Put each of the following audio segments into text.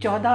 14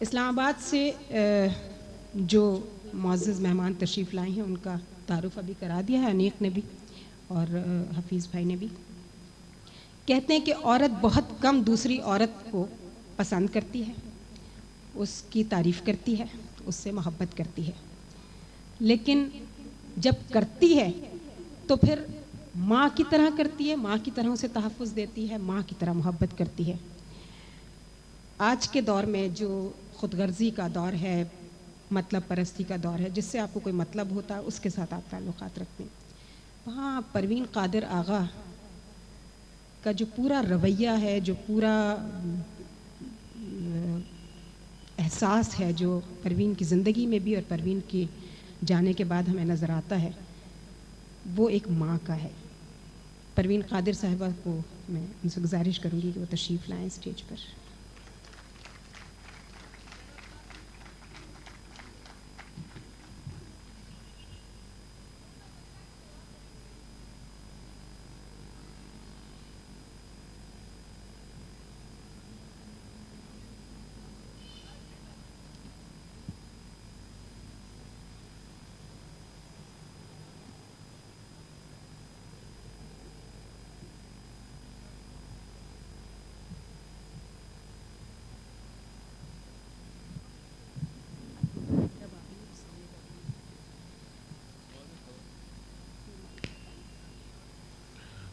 اسلام آباد سے جو معزز مہمان تشریف لائے ہیں ان کا تعارف ابھی کرا دیا ہے انیق نے بھی اور حفیظ بھائی نے بھی. کہتے ہیں کہ عورت بہت کم دوسری عورت کو پسند کرتی ہے, اس کی تعریف کرتی ہے, اس سے محبت کرتی ہے, لیکن جب کرتی ہے تو پھر ماں کی طرح کرتی ہے, ماں کی طرح اسے تحفظ دیتی ہے, ماں کی طرح محبت کرتی ہے. آج کے دور میں جو خود غرضی کا دور ہے, مطلب پرستی کا دور ہے, جس سے آپ کو کوئی مطلب ہوتا ہے اس کے ساتھ آپ تعلقات رکھتے ہیں, وہاں پروین قادر آغا کا جو پورا رویہ ہے, جو پورا احساس ہے, جو پروین کی زندگی میں بھی اور پروین کے جانے کے بعد ہمیں نظر آتا ہے, وہ ایک ماں کا ہے. پروین قادر صاحبہ کو میں ان سے گزارش کروں گی کہ وہ تشریف لائیں اسٹیج پر.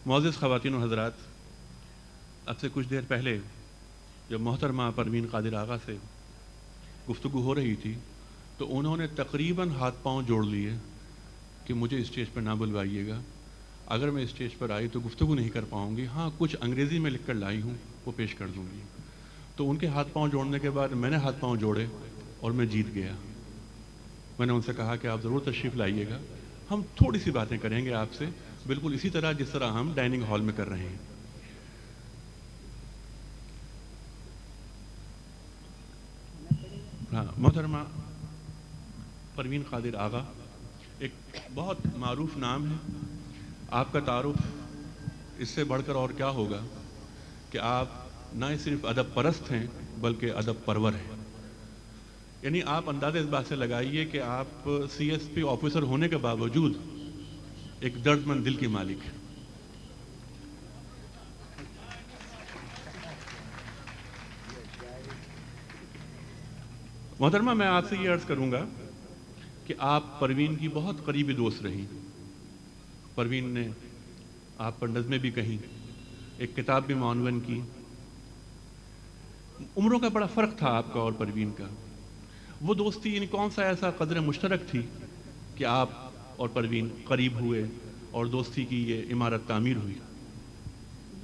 معزز خواتین و حضرات، اب سے کچھ دیر پہلے جب محترمہ پروین قادر آغا سے گفتگو ہو رہی تھی تو انہوں نے تقریباً ہاتھ پاؤں جوڑ لیے کہ مجھے اسٹیج پر نہ بلوائیے گا، اگر میں اسٹیج پر آئی تو گفتگو نہیں کر پاؤں گی، ہاں کچھ انگریزی میں لکھ کر لائی ہوں وہ پیش کر دوں گی. تو ان کے ہاتھ پاؤں جوڑنے کے بعد میں نے ہاتھ پاؤں جوڑے اور میں جیت گیا. میں نے ان سے کہا کہ آپ ضرور تشریف لائیے گا، ہم تھوڑی سی باتیں کریں گے آپ سے، بالکل اسی طرح جس طرح ہم ڈائننگ ہال میں کر رہے ہیں. ہاں، محترمہ پروین قادر آغا ایک بہت معروف نام ہے. آپ کا تعارف اس سے بڑھ کر اور کیا ہوگا کہ آپ نہ صرف ادب پرست ہیں بلکہ ادب پرور ہیں. یعنی آپ اندازہ اس بات سے لگائیے کہ آپ سی ایس پی آفیسر ہونے کے باوجود ایک درد مند دل کی مالک ہیں. محترمہ، میں آپ سے یہ عرض کروں گا کہ آپ پروین کی بہت قریبی دوست رہیں. پروین نے آپ پر نظمیں بھی کہیں، ایک کتاب بھی معنون کی. عمروں کا بڑا فرق تھا آپ کا اور پروین کا. وہ دوستی یعنی کون سا ایسا قدر مشترک تھی کہ آپ اور پروین قریب ہوئے اور دوستی کی یہ عمارت تعمیر ہوئی؟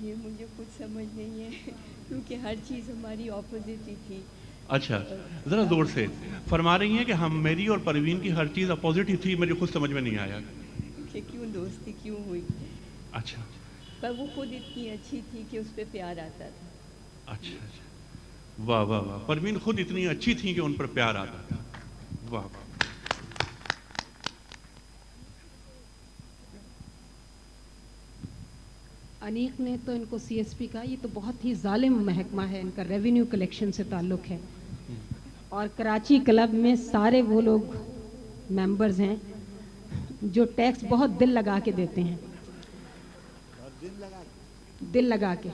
یہ مجھے کچھ سمجھ نہیں ہے کیونکہ ہر چیز ہماری اپوزٹ ہی تھی. اچھا، ذرا زور سے فرما رہی ہیں کہ ہم میری اور پروین کی ہر چیز اپوزٹ ہی تھی، مجھے خود سمجھ میں نہیں آیا کہ کیوں دوستی کیوں ہوئی. اچھا پر وہ خود اتنی اچھی تھی کہ اس پہ پیار آتا تھا. اچھا اچھا، واہ واہ واہ، پروین خود اتنی اچھی تھی کہ ان پر پیار آتا تھا. واہ واہ. انیق نے تو ان کو سی ایس پی کا، یہ تو بہت ہی ظالم محکمہ ہے، ان کا ریونیو کلیکشن سے تعلق ہے، اور کراچی کلب میں سارے وہ لوگ ممبرز ہیں جو ٹیکس بہت دل لگا کے دیتے ہیں، دل لگا کے.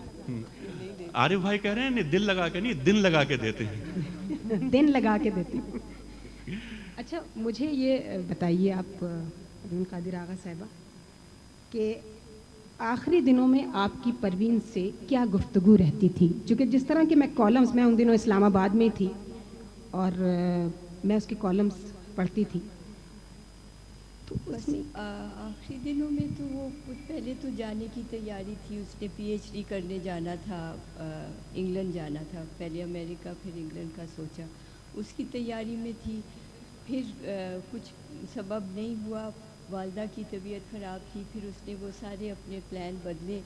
عارف بھائی کہہ رہے ہیں نہیں دل لگا کے نہیں، دن لگا کے دیتے ہیں. دن لگا کے دیتے ہیں. اچھا، مجھے یہ بتائیے آپ پروین قادر آغا صاحبہ کہ آخری دنوں میں آپ کی پروین سے کیا گفتگو رہتی تھی؟ چونکہ جس طرح کہ میں کالمز، میں ان دنوں اسلام آباد میں تھی اور میں اس کی کالمز پڑھتی تھی، تو بس آخری دنوں میں تو وہ کچھ پہلے تو جانے کی تیاری تھی. اس نے پی ایچ ڈی کرنے جانا تھا، انگلینڈ جانا تھا، پہلے امریکہ پھر انگلینڈ کا سوچا، اس کی تیاری میں تھی. پھر کچھ سبب نہیں ہوا، والدہ کی طبیعت خراب تھی، پھر اس نے وہ سارے اپنے پلان بدلے،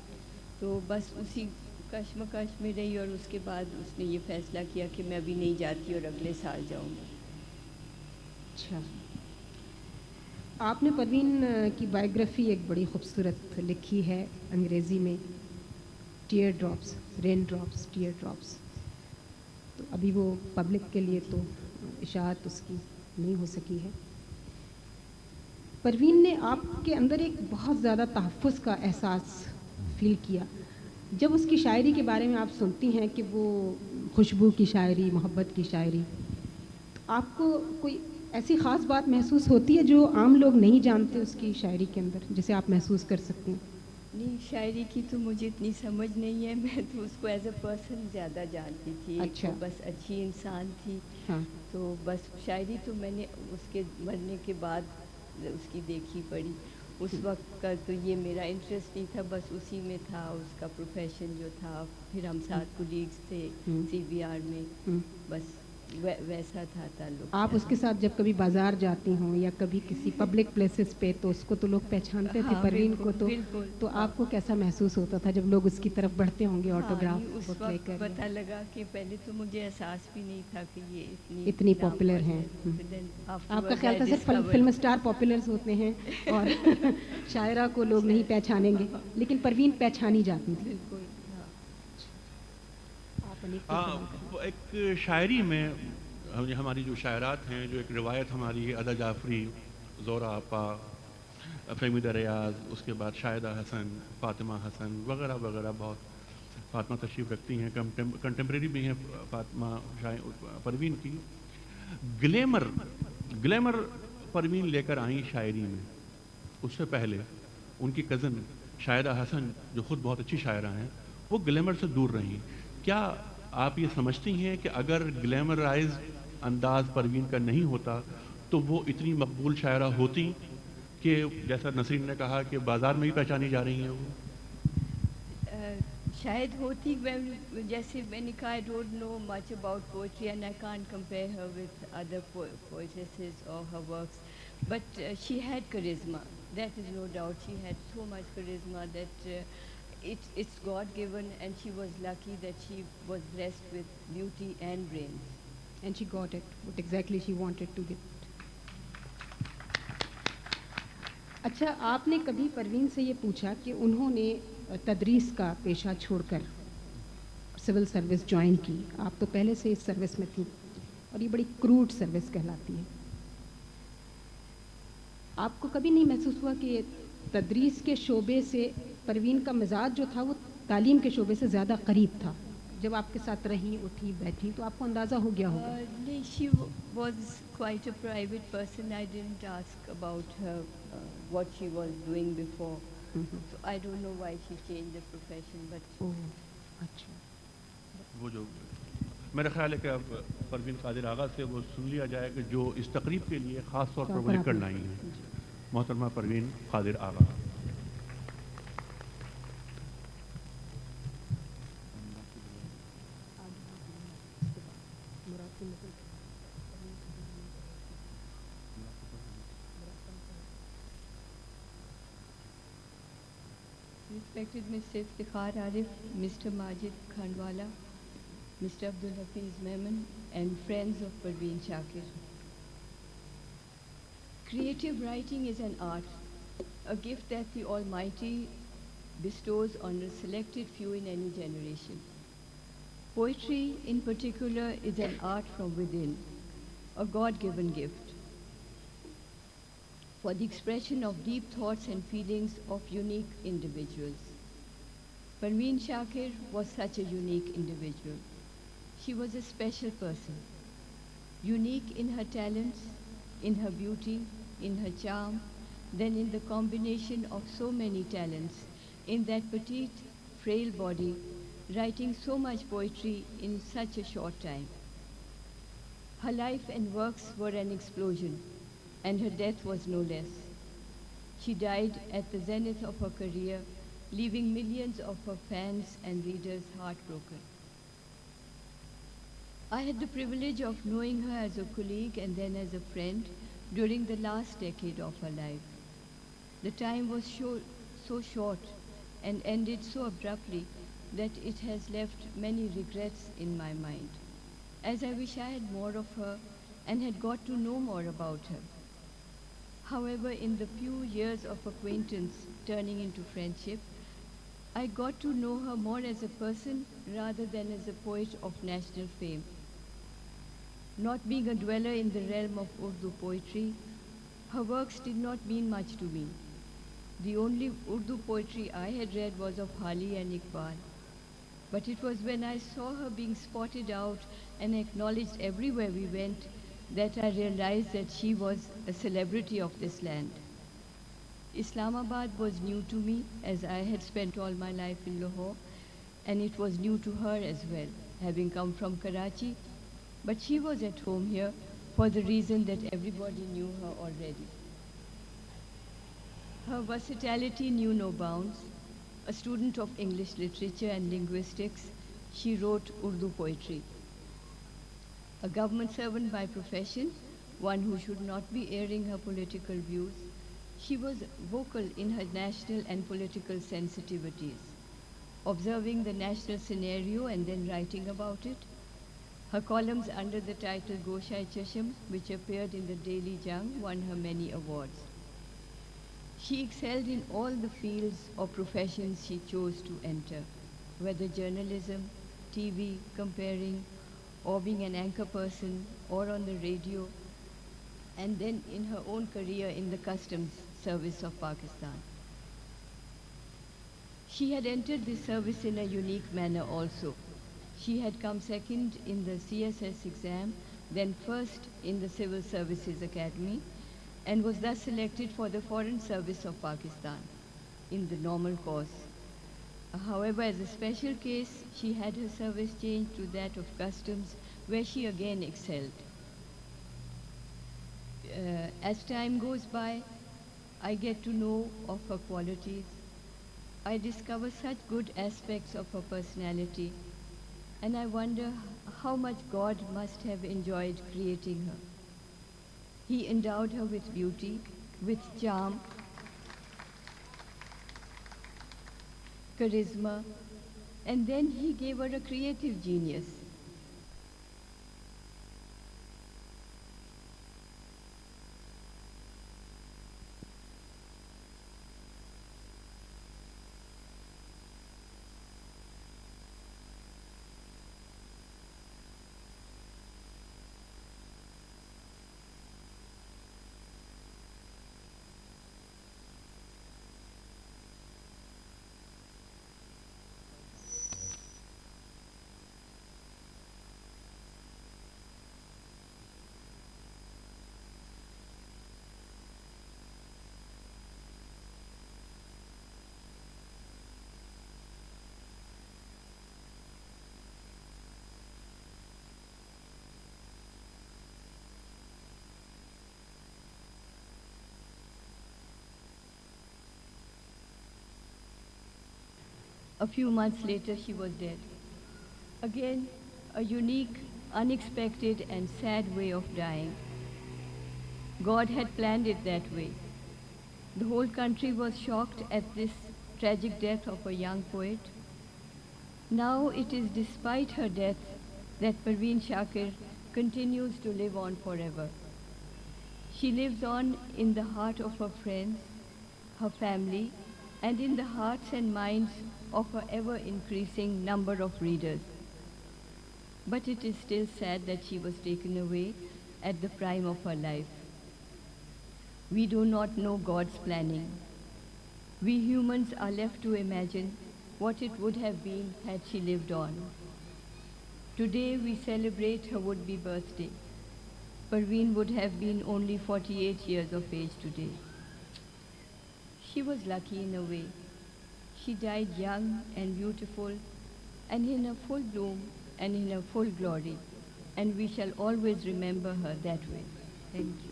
تو بس اسی کشمکش میں رہی. اور اس کے بعد اس نے یہ فیصلہ کیا کہ میں ابھی نہیں جاتی اور اگلے سال جاؤں گی. اچھا، آپ نے پروین کی بائیوگرافی ایک بڑی خوبصورت لکھی ہے انگریزی میں، ٹیئر ڈراپس، رین ڈراپس، ٹیئر ڈراپس. تو ابھی وہ پبلک کے لیے تو اشاعت اس کی نہیں ہو سکی ہے. پروین نے آپ کے اندر ایک بہت زیادہ تحفظ کا احساس فیل کیا جب اس کی شاعری کے بارے میں آپ سنتی ہیں کہ وہ خوشبو کی شاعری, محبت کی شاعری. تو آپ کو کوئی ایسی خاص بات محسوس ہوتی ہے جو عام لوگ نہیں جانتے اس کی شاعری کے اندر, جسے آپ محسوس کر سکتی ہیں؟ نہیں, شاعری کی تو مجھے اتنی سمجھ نہیں ہے. میں تو اس کو ایز اے پرسن زیادہ جانتی تھی. ایک اچھا. تو بس اچھی انسان تھی. ہاں. تو بس شاعری تو میں نے اس کے مرنے کے بعد اس کی دیکھی پڑھی. اس وقت کا تو یہ میرا انٹرسٹ نہیں تھا, بس اسی میں تھا. اس کا پروفیشن جو تھا, پھر ہم ساتھ کولیگس تھے سی بی آر میں, بس ویسا تھا تعلق. آپ اس کے ساتھ جب کبھی بازار جاتی ہوں یا کبھی کسی پبلک پلیسز پہ تو اس کو تو لوگ پہچانتے تھے, ہاں, پروین کو. بالکل بالکل. تو آپ کو کیسا محسوس ہوتا تھا جب لوگ اس کی طرف بڑھتے ہوں گے ہاں, آٹوگراف اس لے وقت کر؟ پتہ لگا کہ پہلے تو مجھے احساس بھی نہیں تھا کہ یہ اتنی پاپولر ہیں. آپ کا خیال تھا صرف فلم اسٹار پاپولر ہوتے ہیں اور شاعرہ کو لوگ نہیں پہچانیں گے, لیکن پروین پہچانی جاتی تھی. بالکل. ہاں, ایک شاعری میں ہماری جو شاعرات ہیں, جو ایک روایت ہماری ہے, ادا جعفری, زہرا آپا, فہمیدہ ریاض, اس کے بعد شاہدہ حسن, فاطمہ حسن وغیرہ وغیرہ. بہت فاطمہ تشریف رکھتی ہیں, کنٹمپریری بھی ہیں فاطمہ پروین کی. گلیمر پروین لے کر آئیں شاعری میں. اس سے پہلے ان کی کزن شاہدہ حسن, جو خود بہت اچھی شاعرہ ہیں, وہ گلیمر سے دور رہیں. کیا آپ یہ سمجھتی ہیں کہ اگر گلیمرائز انداز پروین کا نہیں ہوتا تو وہ اتنی مقبول شاعرہ ہوتی کہ جیسا نسرین نے کہا کہ بازار میں ہی پہچانی جا رہی ہیں وہ؟ شاید ہوتی. جیسے میں نے کہا, I don't know much about poetry and I can't compare her with other poetesses or her works, but she had charisma, that is no doubt. She had so much charisma that it's God given, and she was lucky that she was blessed with beauty and brains. And she got it, what exactly she wanted to get. اچھا, آپ نے کبھی پروین سے یہ پوچھا کہ انہوں نے تدریس کا پیشہ چھوڑ کر سول سروس جوائن کی؟ آپ تو پہلے سے اس سروس میں تھیں اور یہ بڑی کروڈ سروس کہلاتی ہے. آپ کو کبھی نہیں محسوس ہوا کہ تدریس کے شعبے سے پروین کا مزاج جو تھا وہ تعلیم کے شعبے سے زیادہ قریب تھا؟ جب آپ کے ساتھ رہیں, اٹھی, بیٹھی, تو آپ کو اندازہ ہو گیا ہوگا. نہیں, she was quite a private person. I didn't ask about her, what she was doing before. So I don't know why she changed the profession, but اچھا. وہ جو میرا خیال ہے کہ اب پروین قادر آغا سے وہ سن لیا جائے کہ جو اس تقریب کے لیے خاص طور پر وہ لکھ کر لائی ہیں, محترمہ پروین قادر آغا. Respected Mr. Iftikhar Arif, Mr. Majid Khandwala, Mr. Abdul Hafiz Memon, and friends of Parveen Shakir. Creative writing is an art, a gift that the Almighty bestows on a selected few in any generation. Poetry, in particular, is an art from within, a God-given gift for the expression of deep thoughts and feelings of unique individuals. Parveen Shakir was such a unique individual. She was a special person, unique in her talents, in her beauty, in her charm, then in the combination of so many talents, in that petite, frail body, writing so much poetry in such a short time. Her life and works were an explosion, and her death was no less. She died at the zenith of her career, leaving millions of her fans and readers heartbroken. I had the privilege of knowing her as a colleague and then as a friend during the last decade of her life. The time was so short and ended so abruptly that it has left many regrets in my mind, as I wish I had more of her and had got to know more about her. However, in the few years of acquaintance turning into friendship, I got to know her more as a person rather than as a poet of national fame. Not being a dweller in the realm of Urdu poetry, her works did not mean much to me. The only Urdu poetry I had read was of Hali and Iqbal. But it was when I saw her being spotted out and acknowledged everywhere we went that I realized that she was a celebrity of this land. Islamabad was new to me, as I had spent all my life in Lahore, and it was new to her as well, having come from Karachi. But she was at home here for the reason that everybody knew her already. Her versatility knew no bounds. A student of English literature and linguistics, she wrote Urdu poetry. A government servant by profession, one who should not be airing her political views, she was vocal in her national and political sensitivities, observing the national scenario and then writing about it. Her columns under the title Goshai Chasham, which appeared in the Daily Jang, won her many awards. She excelled in all the fields or professions she chose to enter, whether journalism, TV, comparing, or being an anchor person, or on the radio, and then in her own career in the customs service of Pakistan. She had entered this service in a unique manner also. She had come second in the CSS exam, then first in the Civil Services Academy, and was thus selected for the Foreign Service of Pakistan in the normal course. However, as a special case, she had her service changed to that of customs, where she again excelled. As time goes by, I get to know of her qualities. I discover such good aspects of her personality, and I wonder how much God must have enjoyed creating her. He endowed her with beauty, with charm, charisma, and then he gave her a creative genius. A few months later, she was dead. Again, a unique, unexpected, and sad way of dying. God had planned it that way. The whole country was shocked at this tragic death of a young poet. Now it is despite her death that Parveen Shakir continues to live on forever. She lives on in the heart of her friends, her family, and in the hearts and minds of her ever-increasing number of readers. But it is still sad that she was taken away at the prime of her life. We do not know God's planning. We humans are left to imagine what it would have been had she lived on. Today we celebrate her would-be birthday. Parveen would have been only 48 years of age today. She was lucky in a way. She died young and beautiful and in her full bloom and in her full glory, and we shall always remember her that way. Thank you.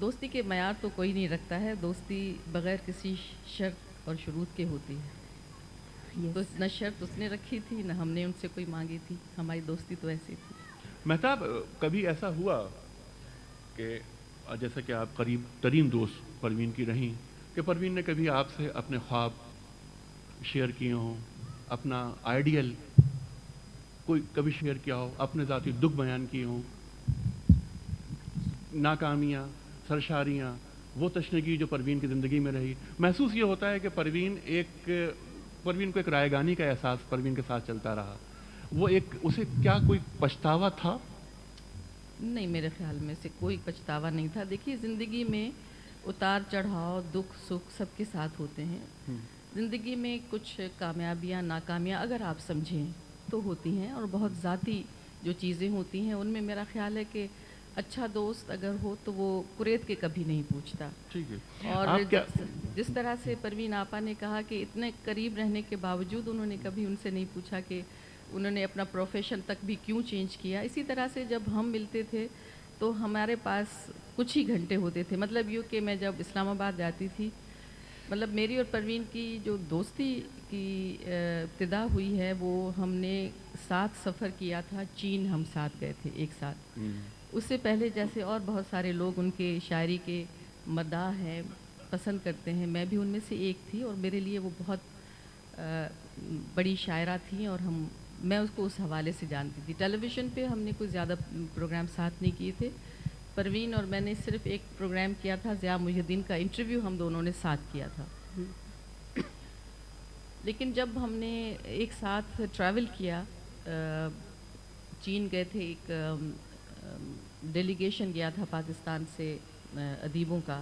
دوستی کے معیار تو کوئی نہیں رکھتا ہے. دوستی بغیر کسی شرط اور شروط کے ہوتی ہے. تو نہ شرط اس نے رکھی تھی نہ ہم نے ان سے کوئی مانگی تھی. ہماری دوستی تو ایسی تھی. مہتاب کبھی ایسا ہوا کہ جیسا کہ آپ قریب ترین دوست پروین کی رہیں کہ پروین نے کبھی آپ سے اپنے خواب شیئر کیے ہوں, اپنا آئیڈیل کوئی کبھی شیئر کیا ہو, اپنے ذاتی دکھ بیان کیے ہوں, ناکامیاں, سرشاریاں, وہ تشنگی جو پروین کی زندگی میں رہی؟ محسوس یہ ہوتا ہے کہ پروین کو ایک رائے گانی کا احساس پروین کے ساتھ چلتا رہا. وہ اسے کیا کوئی پچھتاوا تھا؟ نہیں, میرے خیال میں سے کوئی پچھتاوا نہیں تھا. دیکھیے زندگی میں اتار چڑھاؤ, دکھ سکھ سب کے ساتھ ہوتے ہیں. زندگی میں کچھ کامیابیاں ناکامیاں اگر آپ سمجھیں تو ہوتی ہیں, اور بہت ذاتی جو چیزیں ہوتی ہیں ان میں میرا خیال ہے کہ اچھا دوست اگر ہو تو وہ قریت کے کبھی نہیں پوچھتا. ٹھیک ہے. اور جس طرح سے پروین آپا نے کہا کہ اتنے قریب رہنے کے باوجود انہوں نے کبھی ان سے نہیں پوچھا کہ انہوں نے اپنا پروفیشن تک بھی کیوں چینج کیا. اسی طرح سے جب ہم ملتے تھے تو ہمارے پاس کچھ ہی گھنٹے ہوتے تھے. مطلب یوں کہ میں جب اسلام آباد جاتی تھی, مطلب میری اور پروین کی جو دوستی کی ابتدا ہوئی ہے وہ ہم نے ساتھ سفر کیا تھا. چین ہم ساتھ گئے تھے ایک ساتھ. اس سے پہلے جیسے اور بہت سارے لوگ ان کے شاعری کے مداح ہیں, پسند کرتے ہیں, میں بھی ان میں سے ایک تھی, اور میرے لیے وہ بہت بڑی شاعرہ تھیں, اور میں اس کو اس حوالے سے جانتی تھی. ٹیلی ویژن پہ ہم نے کوئی زیادہ پروگرام ساتھ نہیں کیے تھے. پروین اور میں نے صرف ایک پروگرام کیا تھا, ضیاء محی الدین کا انٹرویو ہم دونوں نے ساتھ کیا تھا. لیکن جب ہم نے ایک ساتھ ٹریول کیا, چین گئے تھے, ایک ڈیلیگیشن گیا تھا پاکستان سے ادیبوں کا,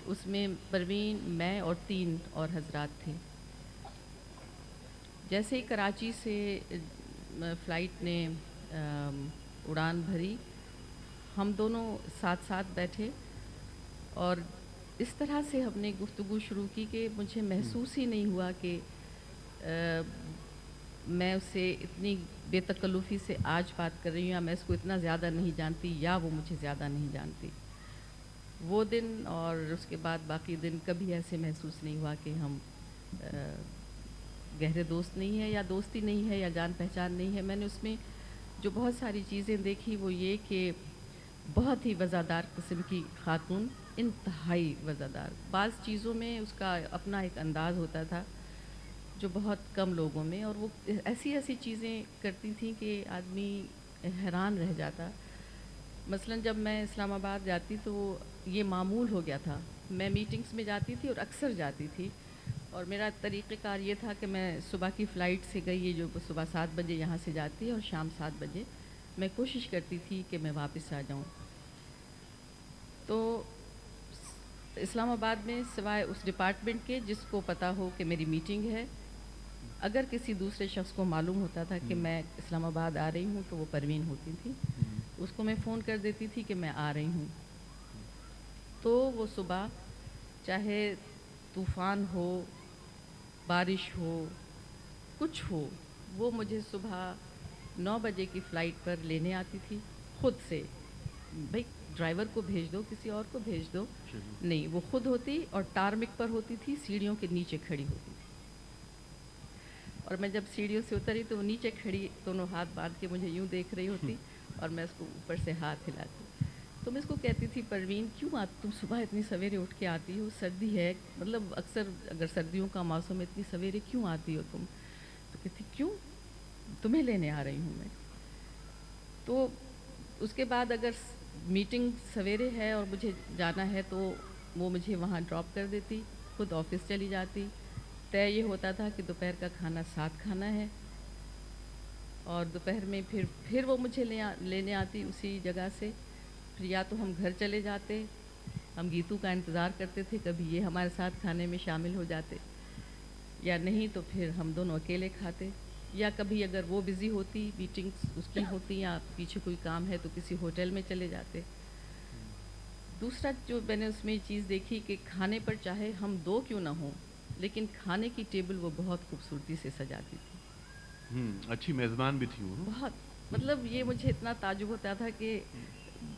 اس میں پروین, میں اور 3 اور حضرات تھے. جیسے ہی کراچی سے فلائٹ نے اڑان بھری, ہم دونوں ساتھ ساتھ بیٹھے, اور اس طرح سے ہم نے گفتگو شروع کی کہ مجھے محسوس ہی نہیں ہوا کہ میں اس سے اتنی بے تکلفی سے آج بات کر رہی ہوں, یا میں اس کو اتنا زیادہ نہیں جانتی, یا وہ مجھے زیادہ نہیں جانتی. وہ دن اور اس کے بعد باقی دن کبھی ایسے محسوس نہیں ہوا کہ ہم گہرے دوست نہیں ہیں, یا دوستی نہیں ہے, یا جان پہچان نہیں ہے. میں نے اس میں جو بہت ساری چیزیں دیکھی وہ یہ کہ بہت ہی وزادار قسم کی خاتون, انتہائی وزادار. بعض چیزوں میں اس کا اپنا ایک انداز ہوتا تھا جو بہت کم لوگوں میں, اور وہ ایسی چیزیں کرتی تھیں کہ آدمی حیران رہ جاتا. مثلا جب میں اسلام آباد جاتی تو یہ معمول ہو گیا تھا, میں میٹنگز میں جاتی تھی اور اکثر جاتی تھی, اور میرا طریقہ کار یہ تھا کہ میں صبح کی فلائٹ سے گئی, یہ جو صبح 7 بجے یہاں سے جاتی ہے اور شام 7 بجے, میں کوشش کرتی تھی کہ میں واپس آ جاؤں. تو اسلام آباد میں سوائے اس ڈپارٹمنٹ کے جس کو پتہ ہو کہ میری میٹنگ ہے, اگر کسی دوسرے شخص کو معلوم ہوتا تھا کہ میں اسلام آباد آ رہی ہوں تو وہ پروین ہوتی تھی. اس کو میں فون کر دیتی تھی کہ میں آ رہی ہوں, تو وہ صبح چاہے طوفان ہو, بارش ہو, کچھ ہو, وہ مجھے صبح 9 بجے کی فلائٹ پر لینے آتی تھی خود سے. بھائی ڈرائیور کو بھیج دو, کسی اور کو بھیج دو, نہیں, وہ خود ہوتی, اور ٹارمک پر ہوتی تھی, سیڑھیوں کے نیچے کھڑی ہوتی تھی. اور میں جب سیڑھیوں سے اتری تو وہ نیچے کھڑی دونوں ہاتھ باندھ کے مجھے یوں دیکھ رہی ہوتی, اور میں اس کو اوپر سے ہاتھ ہلاتی. تو میں اس کو کہتی تھی, پروین کیوں تم صبح اتنی سویرے اٹھ کے آتی ہو, سردی ہے, مطلب اکثر اگر سردیوں کا موسم اتنی سویرے کیوں آتی ہو تم؟ تو کہتی کیوں, تمہیں لینے آ رہی ہوں میں. تو اس کے بعد اگر میٹنگ سویرے ہے اور مجھے جانا ہے تو وہ مجھے وہاں ڈراپ کر دیتی, خود آفس چلی جاتی. طے یہ ہوتا تھا کہ دوپہر کا کھانا ساتھ کھانا ہے, اور دوپہر میں پھر وہ مجھے لینے آتی اسی جگہ سے. پھر یا تو ہم گھر چلے جاتے, ہم گیتو کا انتظار کرتے تھے, کبھی یہ ہمارے ساتھ کھانے میں شامل ہو جاتے, یا نہیں تو پھر ہم دونوں اکیلے کھاتے, یا کبھی اگر وہ بزی ہوتی, میٹنگس اس کی ہوتی, یا پیچھے کوئی کام ہے تو کسی ہوٹل میں چلے جاتے. دوسرا جو میں نے اس میں چیز دیکھی کہ کھانے پر چاہے ہم 2 کیوں نہ ہوں, لیکن کھانے کی ٹیبل وہ بہت خوبصورتی سے سجاتی تھی. اچھی میزبان بھی تھی وہ, بہت. مطلب یہ مجھے اتنا تعجب ہوتا تھا کہ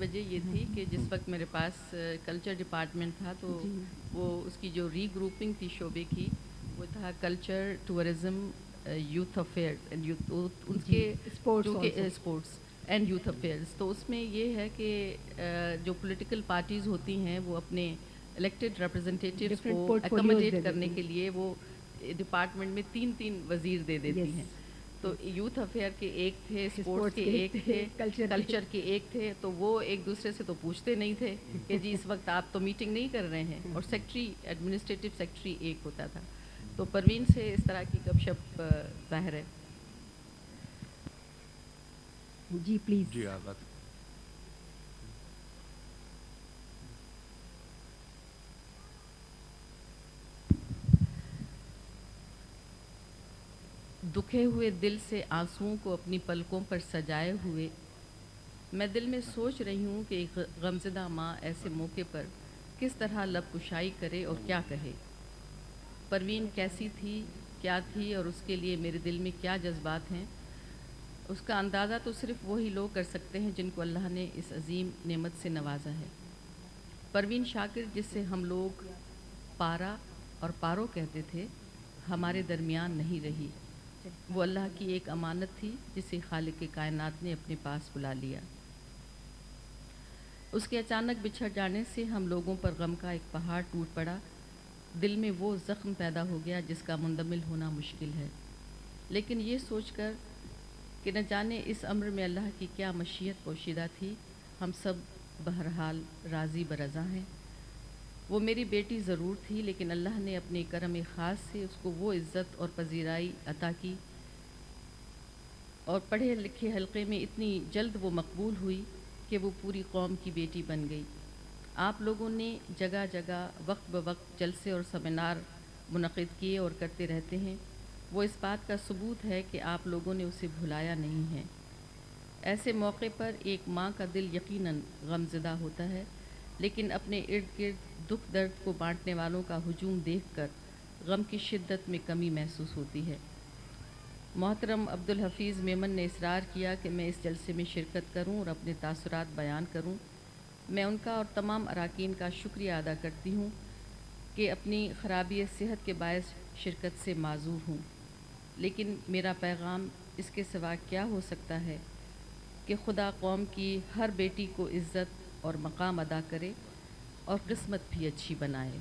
وجہ یہ تھی کہ جس وقت میرے پاس کلچر ڈپارٹمنٹ تھا تو وہ اس کی جو ری گروپنگ تھی شعبے کی وہ تھا culture, tourism, youth affairs and youth, ان کے اسپورٹس اینڈ یوتھ افیئرز. تو اس میں یہ ہے کہ جو پولیٹیکل پارٹیز ہوتی ہیں وہ اپنے الیکٹڈ ریپرزنٹیٹیوز کو اکوموڈیٹ کرنے کے لیے وہ ڈپارٹمنٹ میں 3 وزیر دے دیتی ہیں. تو یوتھ افیئر کے ایک تھے، اسپورٹس کے ایک تھے، کلچر کے ایک تھے. تو وہ ایک دوسرے سے تو پوچھتے نہیں تھے کہ جی اس وقت آپ تو میٹنگ نہیں کر رہے ہیں. اور سیکٹری، ایڈمنسٹریٹو سیکٹری ایک ہوتا تھا. تو پروین سے اس طرح کی گپ شپ ظاہر ہے. جی پلیز. جی آغاز. دکھے ہوئے دل سے آنسوؤں کو اپنی پلکوں پر سجائے ہوئے میں دل میں سوچ رہی ہوں کہ ایک غمزدہ ماں ایسے موقع پر کس طرح لب کشائی کرے اور کیا کہے. پروین کیسی تھی، کیا تھی، اور اس کے لیے میرے دل میں کیا جذبات ہیں، اس کا اندازہ تو صرف وہی لوگ کر سکتے ہیں جن کو اللہ نے اس عظیم نعمت سے نوازا ہے. پروین شاکر، جس سے ہم لوگ پارا اور پارو کہتے تھے، ہمارے درمیان نہیں رہی. وہ اللہ کی ایک امانت تھی جسے خالق کائنات نے اپنے پاس بلا لیا. اس کے اچانک بچھڑ جانے سے ہم لوگوں پر غم کا ایک پہاڑ ٹوٹ پڑا. دل میں وہ زخم پیدا ہو گیا جس کا مندمل ہونا مشکل ہے. لیکن یہ سوچ کر کہ نہ جانے اس امر میں اللہ کی کیا مشیت پوشیدہ تھی، ہم سب بہرحال راضی برضا ہیں. وہ میری بیٹی ضرور تھی، لیکن اللہ نے اپنے کرم خاص سے اس کو وہ عزت اور پذیرائی عطا کی اور پڑھے لکھے حلقے میں اتنی جلد وہ مقبول ہوئی کہ وہ پوری قوم کی بیٹی بن گئی. آپ لوگوں نے جگہ جگہ وقت بوقت جلسے اور سیمینار منعقد کیے اور کرتے رہتے ہیں. وہ اس بات کا ثبوت ہے کہ آپ لوگوں نے اسے بھلایا نہیں ہے. ایسے موقع پر ایک ماں کا دل یقیناً غمزدہ ہوتا ہے، لیکن اپنے ارد گرد دکھ درد کو بانٹنے والوں کا ہجوم دیکھ کر غم کی شدت میں کمی محسوس ہوتی ہے. محترم عبدالحفیظ میمن نے اصرار کیا کہ میں اس جلسے میں شرکت کروں اور اپنے تاثرات بیان کروں. میں ان کا اور تمام اراکین کا شکریہ ادا کرتی ہوں کہ اپنی خرابی صحت کے باعث شرکت سے معذور ہوں. لیکن میرا پیغام اس کے سوا کیا ہو سکتا ہے کہ خدا قوم کی ہر بیٹی کو عزت اور مقام ادا کرے اور قسمت بھی اچھی بنائے.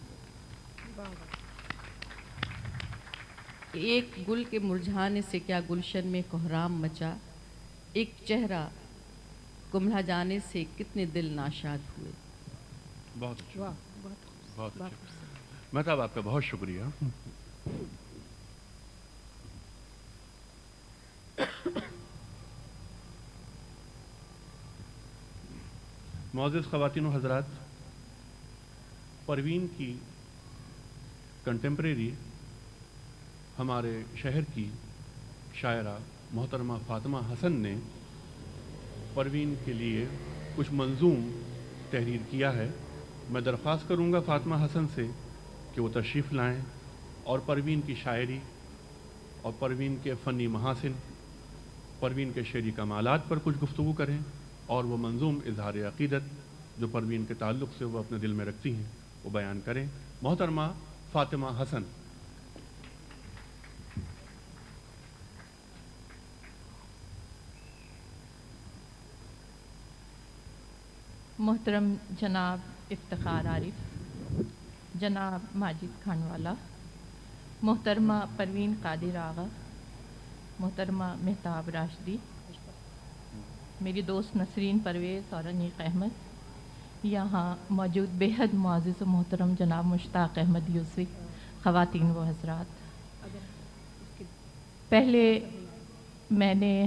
ایک گل کے مرجھانے سے کیا گلشن میں کوہرام مچا، ایک چہرہ کملا جانے سے کتنے دل ناشاد ہوئے. بہت اچھا، بہت اچھا. مہتاب آپ کا بہت شکریہ. معزز خواتین و حضرات، پروین کی کنٹمپریری ہمارے شہر کی شاعرہ محترمہ فاطمہ حسن نے پروین کے لیے کچھ منظوم تحریر کیا ہے. میں درخواست کروں گا فاطمہ حسن سے کہ وہ تشریف لائیں اور پروین کی شاعری اور پروین کے فنی محاسن، پروین کے شعری کمالات پر کچھ گفتگو کریں اور وہ منظوم اظہار عقیدت جو پروین کے تعلق سے وہ اپنے دل میں رکھتی ہیں وہ بیان کریں. محترمہ فاطمہ حسن. محترم جناب افتخار عارف، جناب ماجد خانوالا، محترمہ پروین قادر آغا، محترمہ مہتاب راشدی، میری دوست نسرین پرویز اور انیق احمد، یہاں موجود بے حد معزز و محترم جناب مشتاق احمد یوسفی، خواتین و حضرات. پہلے میں نے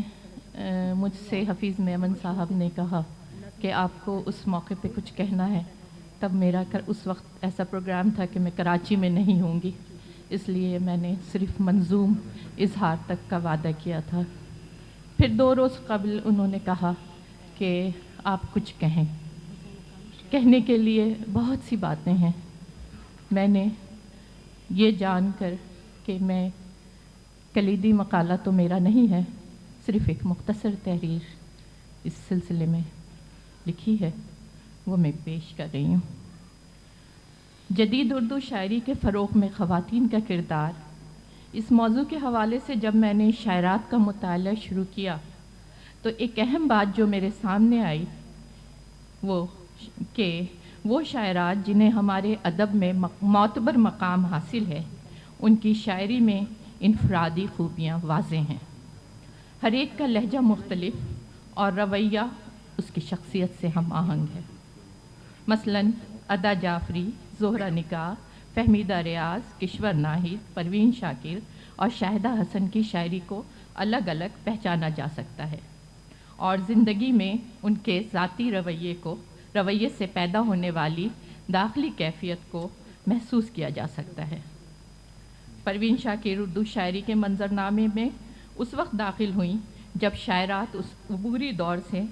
مجھ سے حفیظ میمن صاحب نے کہا کہ آپ کو اس موقع پہ کچھ کہنا ہے. تب میرا اس وقت ایسا پروگرام تھا کہ میں کراچی میں نہیں ہوں گی، اس لیے میں نے صرف منظوم اظہار تک کا وعدہ کیا تھا. پھر 2 روز قبل انہوں نے کہا کہ آپ کچھ کہیں. کہنے کے لیے بہت سی باتیں ہیں. میں نے یہ جان کر کہ میں کلیدی مقالہ تو میرا نہیں ہے، صرف ایک مختصر تحریر اس سلسلے میں، لکھی ہے وہ میں پیش کر رہی ہوں۔ جدید اردو شاعری کے فروغ میں خواتین کا کردار، اس موضوع کے حوالے سے جب میں نے شاعرات کا مطالعہ شروع کیا تو ایک اہم بات جو میرے سامنے آئی وہ کہ وہ شاعرات جنہیں ہمارے ادب میں معتبر مقام حاصل ہے، ان کی شاعری میں انفرادی خوبیاں واضح ہیں۔ ہر ایک کا لہجہ مختلف اور رویہ اس کی شخصیت سے ہم آہنگ ہے۔ مثلاً ادا جعفری، زہرہ نگار، فہمیدہ ریاض، کشور ناہید، پروین شاکر اور شاہدہ حسن کی شاعری کو الگ الگ پہچانا جا سکتا ہے، اور زندگی میں ان کے ذاتی رویے سے پیدا ہونے والی داخلی کیفیت کو محسوس کیا جا سکتا ہے۔ پروین شاکر اردو شاعری کے منظرنامے میں اس وقت داخل ہوئیں جب شاعرات اس عبوری دور سے،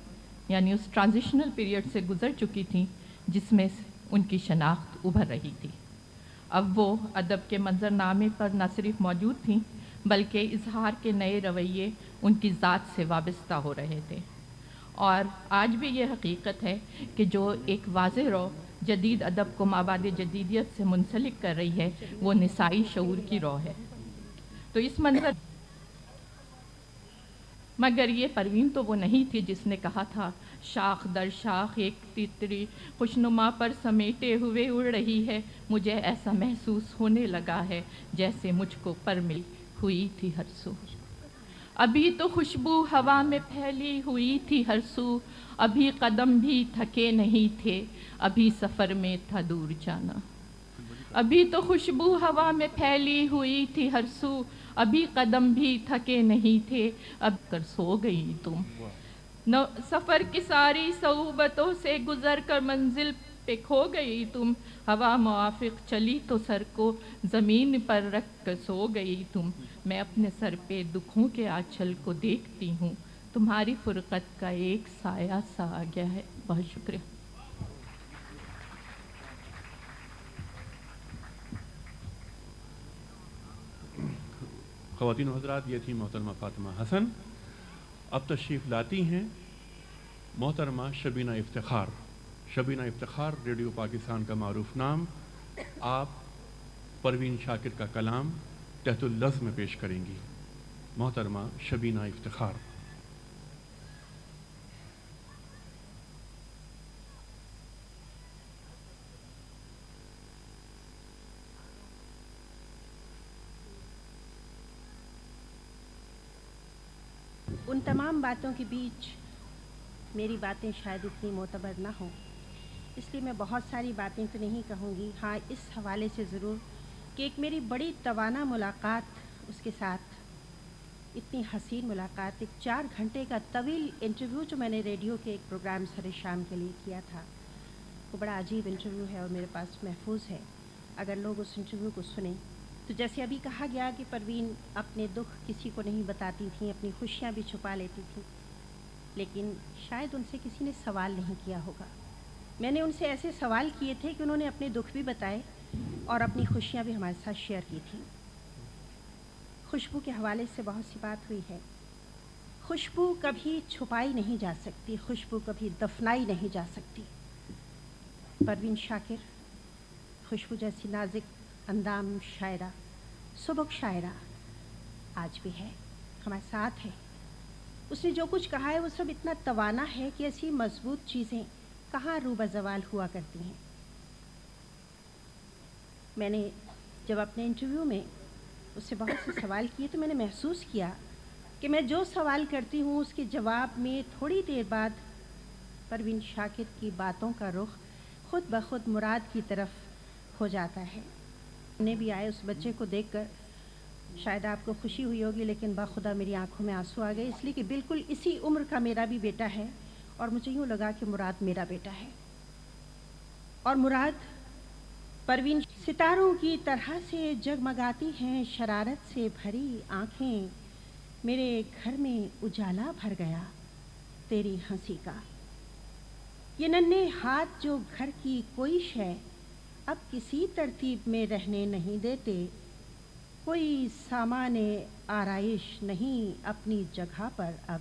یعنی اس ٹرانزیشنل پیریڈ سے گزر چکی تھیں جس میں ان کی شناخت ابھر رہی تھی۔ اب وہ ادب کے منظرنامے پر نہ صرف موجود تھیں بلکہ اظہار کے نئے رویے ان کی ذات سے وابستہ ہو رہے تھے، اور آج بھی یہ حقیقت ہے کہ جو ایک واضح رو جدید ادب کو مابعد جدیدیت سے منسلک کر رہی ہے وہ نسائی شعور کی رو ہے۔ تو اس منظر مگر یہ پروین تو وہ نہیں تھی جس نے کہا تھا شاخ در شاخ ایک تتری خوشنما پر سمیٹے ہوئے اڑ رہی ہے، مجھے ایسا محسوس ہونے لگا ہے جیسے مجھ کو پر ملی ہوئی تھی ہر سو۔ ابھی تو خوشبو ہوا میں پھیلی ہوئی تھی ہر سو، ابھی قدم بھی تھکے نہیں تھے، ابھی سفر میں تھا دور جانا۔ ابھی تو خوشبو ہوا میں پھیلی ہوئی تھی ہر سو، ابھی قدم بھی تھکے نہیں تھے، اب کر سو گئی تم۔ سفر کی ساری صعوبتوں سے گزر کر منزل پہ کھو گئی تم، ہوا موافق چلی تو سر کو زمین پر رکھ کر سو گئی تم۔ میں اپنے سر پہ دکھوں کے آنچل کو دیکھتی ہوں، تمہاری فرقت کا ایک سایہ سا آ گیا ہے۔ بہت شکریہ۔ خواتین و حضرات، یہ تھی محترمہ فاطمہ حسن۔ اب تشریف لاتی ہیں محترمہ شبینہ افتخار۔ شبینہ افتخار ریڈیو پاکستان کا معروف نام۔ آپ پروین شاکر کا کلام تحت اللفظ میں پیش کریں گی۔ محترمہ شبینہ افتخار۔ ان تمام باتوں کے بیچ میری باتیں شاید اتنی معتبر نہ ہوں، اس لیے میں بہت ساری باتیں تو نہیں کہوں گی۔ ہاں، اس حوالے سے ضرور کہ ایک میری بڑی توانا ملاقات اس کے ساتھ، اتنی حسین ملاقات، ایک 4 گھنٹے کا طویل انٹرویو جو میں نے ریڈیو کے ایک پروگرام سر شام کے لیے کیا تھا، وہ بڑا عجیب انٹرویو ہے اور میرے پاس محفوظ ہے۔ اگر لوگ اس انٹرویو کو سنیں تو جیسے ابھی کہا گیا کہ پروین اپنے دکھ کسی کو نہیں بتاتی تھیں، اپنی خوشیاں بھی چھپا لیتی تھیں، لیکن شاید ان سے کسی نے سوال نہیں کیا ہوگا۔ میں نے ان سے ایسے سوال کیے تھے کہ انہوں نے اپنے دکھ بھی بتائے اور اپنی خوشیاں بھی ہمارے ساتھ شیئر کی تھیں۔ خوشبو کے حوالے سے بہت سی بات ہوئی ہے۔ خوشبو کبھی چھپائی نہیں جا سکتی، خوشبو کبھی دفنائی نہیں جا سکتی۔ پروین شاکر خوشبو جیسی نازک اندام شاعرہ، سبک شاعرہ آج بھی ہے، ہمارے ساتھ ہے۔ اس نے جو کچھ کہا ہے وہ سب اتنا توانا ہے کہ ایسی مضبوط چیزیں کہاں روبہ زوال ہوا کرتی ہیں۔ میں نے جب اپنے انٹرویو میں اس سے بہت سے سوال کیے تو میں نے محسوس کیا کہ میں جو سوال کرتی ہوں اس کے جواب میں تھوڑی دیر بعد پروین شاکر کی باتوں کا رخ خود بخود مراد کی طرف ہو جاتا ہے۔ نے بھی آئے اس بچے کو دیکھ کر شاید آپ کو خوشی ہوئی ہوگی، لیکن باخدا میری آنکھوں میں آنسو آ گئے، اس لیے کہ بالکل اسی عمر کا میرا بھی بیٹا ہے اور مجھے یوں لگا کہ مراد میرا بیٹا ہے۔ اور مراد پروین ستاروں کی طرح سے جگمگاتی ہیں شرارت سے بھری آنکھیں، میرے گھر میں اجالا بھر گیا تیری ہنسی کا۔ یہ ننھے ہاتھ جو گھر کی کوئی شے اب کسی ترتیب میں رہنے نہیں دیتے، کوئی سامان آرائش نہیں اپنی جگہ پر اب،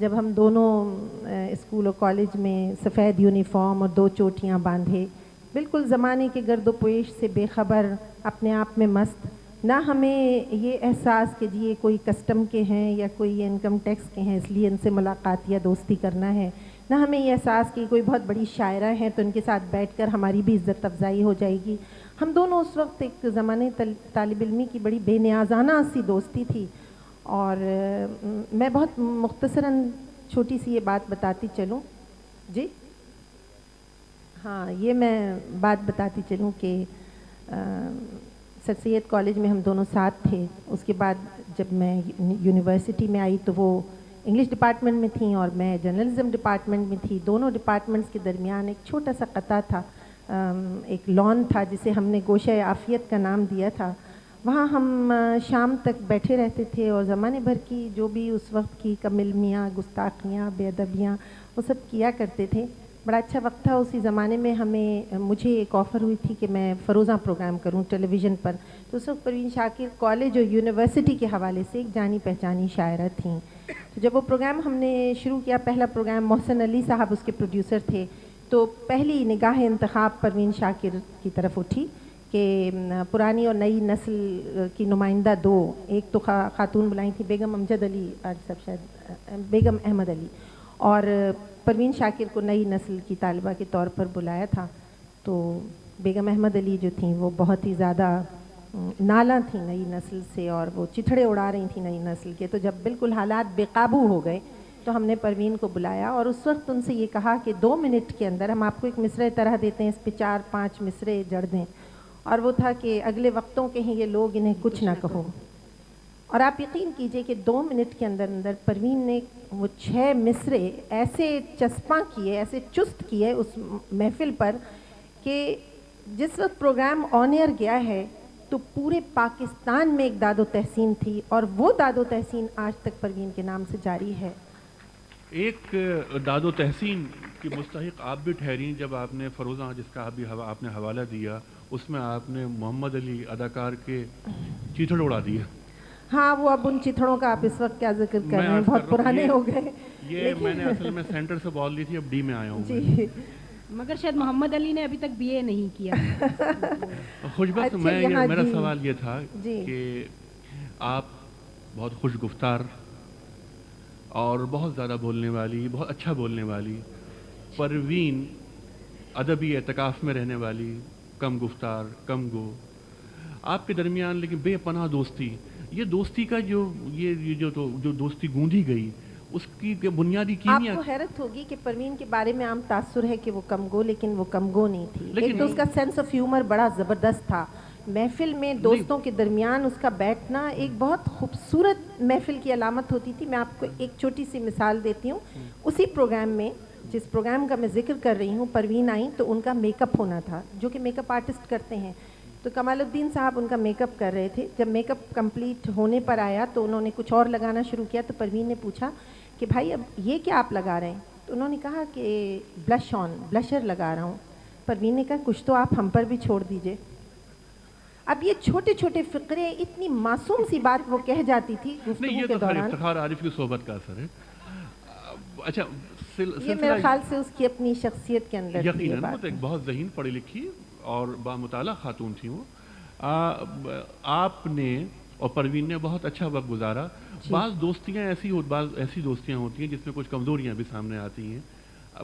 جب ہم دونوں اسکول اور کالج میں سفید یونیفارم اور 2 چوٹیاں باندھے، بالکل زمانے کے گرد و پیش سے بے خبر، اپنے آپ میں مست، نہ ہمیں یہ احساس کہ جی یہ کوئی کسٹم کے ہیں یا کوئی انکم ٹیکس کے ہیں اس لیے ان سے ملاقات یا دوستی کرنا ہے، نہ ہمیں یہ احساس کہ کوئی بہت بڑی شاعرہ ہیں تو ان کے ساتھ بیٹھ کر ہماری بھی عزت افزائی ہو جائے گی. ہم دونوں اس وقت ایک زمانے طالب علمی کی بڑی بے نیازانہ سی دوستی تھی. اور میں بہت مختصراً چھوٹی سی یہ بات بتاتی چلوں. جی ہاں، یہ میں بات بتاتی چلوں کہ سر سید کالج میں ہم دونوں ساتھ تھے. اس کے بعد جب میں یونیورسٹی میں آئی تو وہ انگلش ڈپارٹمنٹ میں تھیں اور میں جرنلزم ڈپارٹمنٹ میں تھی. دونوں ڈپارٹمنٹس کے درمیان ایک چھوٹا سا قطع تھا، ایک لان تھا جسے ہم نے گوشہ عافیت کا نام دیا تھا. وہاں ہم شام تک بیٹھے رہتے تھے اور زمانے بھر کی جو بھی اس وقت کی کم علمیاں، گستاخیاں، بے ادبیاں وہ سب کیا کرتے تھے. بڑا اچھا وقت تھا. اسی زمانے میں مجھے ایک آفر ہوئی تھی کہ میں فروزاں پروگرام کروں ٹیلی ویژن پر. تو اس وقت پروین شاکر کالج اور یونیورسٹی کے حوالے سے ایک جانی پہچانی شاعرہ تھیں. تو جب وہ پروگرام ہم نے شروع کیا، پہلا پروگرام محسن علی صاحب اس کے پروڈیوسر تھے، تو پہلی نگاہ انتخاب پروین شاکر کی طرف اٹھی کہ پرانی اور نئی نسل کی نمائندہ دو، ایک تو خاتون بلائی تھی بیگم امجد علی صاحب، شاید بیگم احمد علی، اور پروین شاکر کو نئی نسل کی طالبہ کے طور پر بلایا تھا. تو بیگم احمد علی جو تھیں وہ بہت ہی زیادہ نالاں تھیں نئی نسل سے اور وہ چتھڑے اڑا رہی تھیں نئی نسل کے. تو جب بالکل حالات بے قابو ہو گئے تو ہم نے پروین کو بلایا اور اس وقت ان سے یہ کہا کہ 2 منٹ کے اندر ہم آپ کو ایک مصرعہ طرح دیتے ہیں، اس پہ 4-5 مصرعے جڑ دیں. اور وہ تھا کہ اگلے وقتوں کے ہیں یہ لوگ، انہیں کچھ نہ کہو. اور آپ یقین کیجئے کہ 2 منٹ کے اندر اندر پروین نے وہ 6 مصرعے ایسے چسپاں کیے، ایسے چست کیے اس محفل پر کہ جس وقت پروگرام آن ایئر گیا ہے تو پورے پاکستان میں ایک داد و تحسین تھی، اور وہ داد و تحسین آج تک پروین کے نام سے جاری ہے. ایک داد و تحسین کی مستحق آپ بھی ٹھہریں جب آپ نے فروزاں، جس کا آپ نے حوالہ دیا، اس میں آپ نے محمد علی اداکار کے چیتڑ اڑا دیا. ہاں، وہ اب ان چتھڑوں کا آپ اس وقت کیا ذکر کر رہے ہیں، بہت پرانے ہو گئے. یہ میں نے اصل میں سینٹر سے بال لی تھی، اب ڈی میں آیا ہوں. جی، مگر شاید محمد علی نے ابھی تک بی اے نہیں کیا. خوشبخت میرا سوال یہ تھا کہ آپ بہت خوش گفتار اور بہت زیادہ بولنے والی، بہت اچھا بولنے والی، پروین ادبی اعتکاف میں رہنے والی، کم گفتار، کم گو، آپ کے درمیان لیکن بے پناہ دوستی. یہ دوستی کا جو دوستی گوندھی گئی، اس کی بنیادی کیمیا. آپ کو حیرت ہوگی کہ پروین کے بارے میں عام تاثر ہے کہ وہ کم گو، لیکن وہ کم گو نہیں تھی. ایک تو اس کا سینس آف ہیومر بڑا زبردست تھا. محفل میں دوستوں کے درمیان اس کا بیٹھنا ایک بہت خوبصورت محفل کی علامت ہوتی تھی. میں آپ کو ایک چھوٹی سی مثال دیتی ہوں. اسی پروگرام میں، جس پروگرام کا میں ذکر کر رہی ہوں، پروین آئیں تو ان کا میک اپ ہونا تھا، جو کہ میک اپ آرٹسٹ کرتے ہیں. تو کمال الدین صاحب ان کا میک اپ کر رہے تھے. جب میک اپ کمپلیٹ ہونے پر آیا تو انہوں نے کچھ اور لگانا شروع کیا. تو پروین نے پوچھا کہ بھائی اب یہ کیا آپ لگا رہے ہیں؟ تو انہوں نے کہا کہ بلشر لگا رہا ہوں. پروین نے کہا کچھ تو آپ ہم پر بھی چھوڑ دیجئے. اب یہ چھوٹے چھوٹے فقرے، اتنی معصوم سی بات وہ کہہ جاتی تھی گفتگو کے دوران. افتخار عارف کی صحبت کا اثر ہے. اچھا، یہ میرے خیال سے اس کی اپنی شخصیت کے اندر یقیناً وہ ایک بہت ذہین، پڑھی لکھی اور بامطالعہ خاتون تھی. وہ آپ نے اور پروین نے بہت اچھا وقت گزارا. بعض دوستیاں ایسی دوستیاں ہوتی ہیں جس میں کچھ کمزوریاں بھی سامنے آتی ہیں.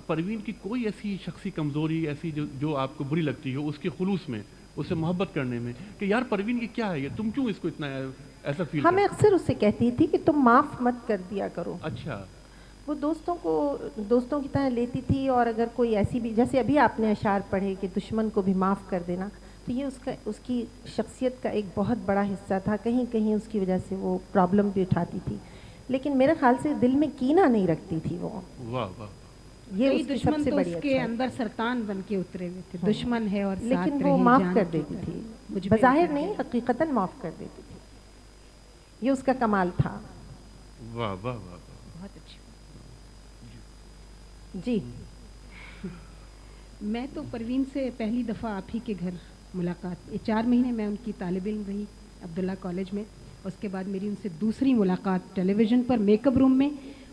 پروین کی کوئی ایسی شخصی کمزوری ایسی جو آپ کو بری لگتی ہو اس کے خلوص میں، اسے محبت کرنے میں، کہ یار پروین کی کیا ہے یہ، تم کیوں اس کو اتنا ایسا فیل کرتے؟ ہمیں اکثر اس سے کہتی تھی کہ تم معاف مت کر دیا کرو. اچھا. وہ دوستوں کی طرح لیتی تھی. اور اگر کوئی ایسی بھی، جیسے ابھی آپ نے اشعار پڑھے کہ دشمن کو بھی معاف کر دینا، تو یہ اس کی شخصیت کا ایک بہت بڑا حصہ تھا. کہیں کہیں اس کی وجہ سے وہ پرابلم بھی اٹھاتی تھی، لیکن میرے خیال سے دل میں کینہ نہیں رکھتی تھی وہ. واہ واہ. یہ اس کی سب سے بڑی اس کے اندر سرطان بن کے اترے ہوئے تھے. دشمن ہے اور لیکن وہ معاف کر دیتی تھی، بظاہر نہیں، حقیقتاً معاف کر دیتی تھی. یہ اس کا کمال تھا. واہ واہ واہ. بہت اچھی. جی، میں تو پروین سے پہلی دفعہ آپ ہی کے گھر ملاقات، 4 مہینے میں ان کی طالب علم رہی عبداللہ کالج میں. اس کے بعد میری ان سے دوسری ملاقات ٹیلی ویژن پر میک اپ روم میں.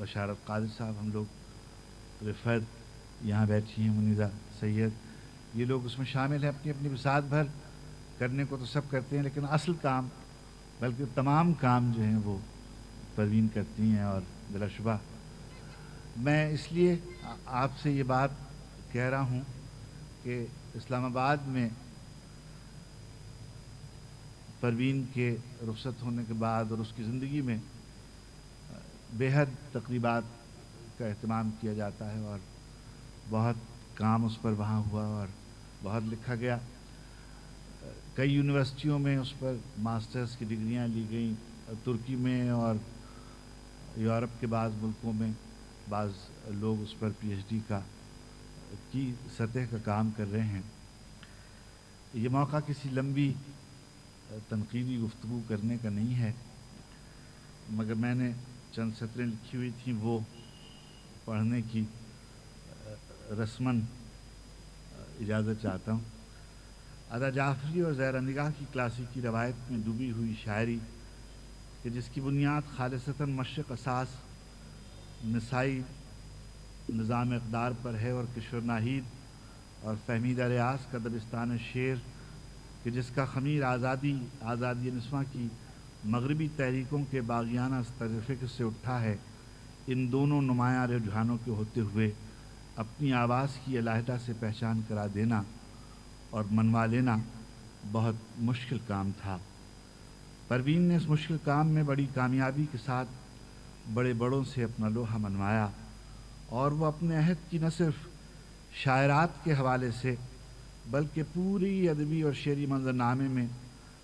بشارت قادر صاحب، ہم لوگ رفعت یہاں بیٹھی ہیں، منیزہ سید، یہ لوگ اس میں شامل ہیں. اپنی اپنی بساط بھر کرنے کو تو سب کرتے ہیں، لیکن اصل کام بلکہ تمام کام جو ہیں وہ پروین کرتی ہیں. اور بلا شبہ میں اس لیے آپ سے یہ بات کہہ رہا ہوں کہ اسلام آباد میں پروین کے رخصت ہونے کے بعد اور اس کی زندگی میں بے حد تقریبات کا اہتمام کیا جاتا ہے، اور بہت کام اس پر وہاں ہوا اور بہت لکھا گیا. کئی یونیورسٹیوں میں اس پر ماسٹرز کی ڈگریاں لی گئیں، ترکی میں اور یورپ کے بعض ملکوں میں بعض لوگ اس پر پی ایچ ڈی کی سطح کا کام کر رہے ہیں. یہ موقع کسی لمبی تنقیدی گفتگو کرنے کا نہیں ہے، مگر میں نے چند سطریں لکھی ہوئی تھیں وہ پڑھنے کی رسماً اجازت چاہتا ہوں. ادا جعفری اور زہرا نگاہ کی کلاسیکی روایت میں ڈوبی ہوئی شاعری کہ جس کی بنیاد خالصتاً مشرق اساس نسائی نظام اقدار پر ہے، اور کشور ناہید اور فہمیدہ ریاض کا دبستان شعر کہ جس کا خمیر آزادی نسواں کی مغربی تحریکوں کے باغیانہ طرز فکر سے اٹھا ہے، ان دونوں نمایاں رجحانوں کے ہوتے ہوئے اپنی آواز کی علیحدہ سے پہچان کرا دینا اور منوا لینا بہت مشکل کام تھا. پروین نے اس مشکل کام میں بڑی کامیابی کے ساتھ بڑے بڑوں سے اپنا لوہا منوایا، اور وہ اپنے عہد کی نہ صرف شاعرات کے حوالے سے بلکہ پوری ادبی اور شعری منظرنامے میں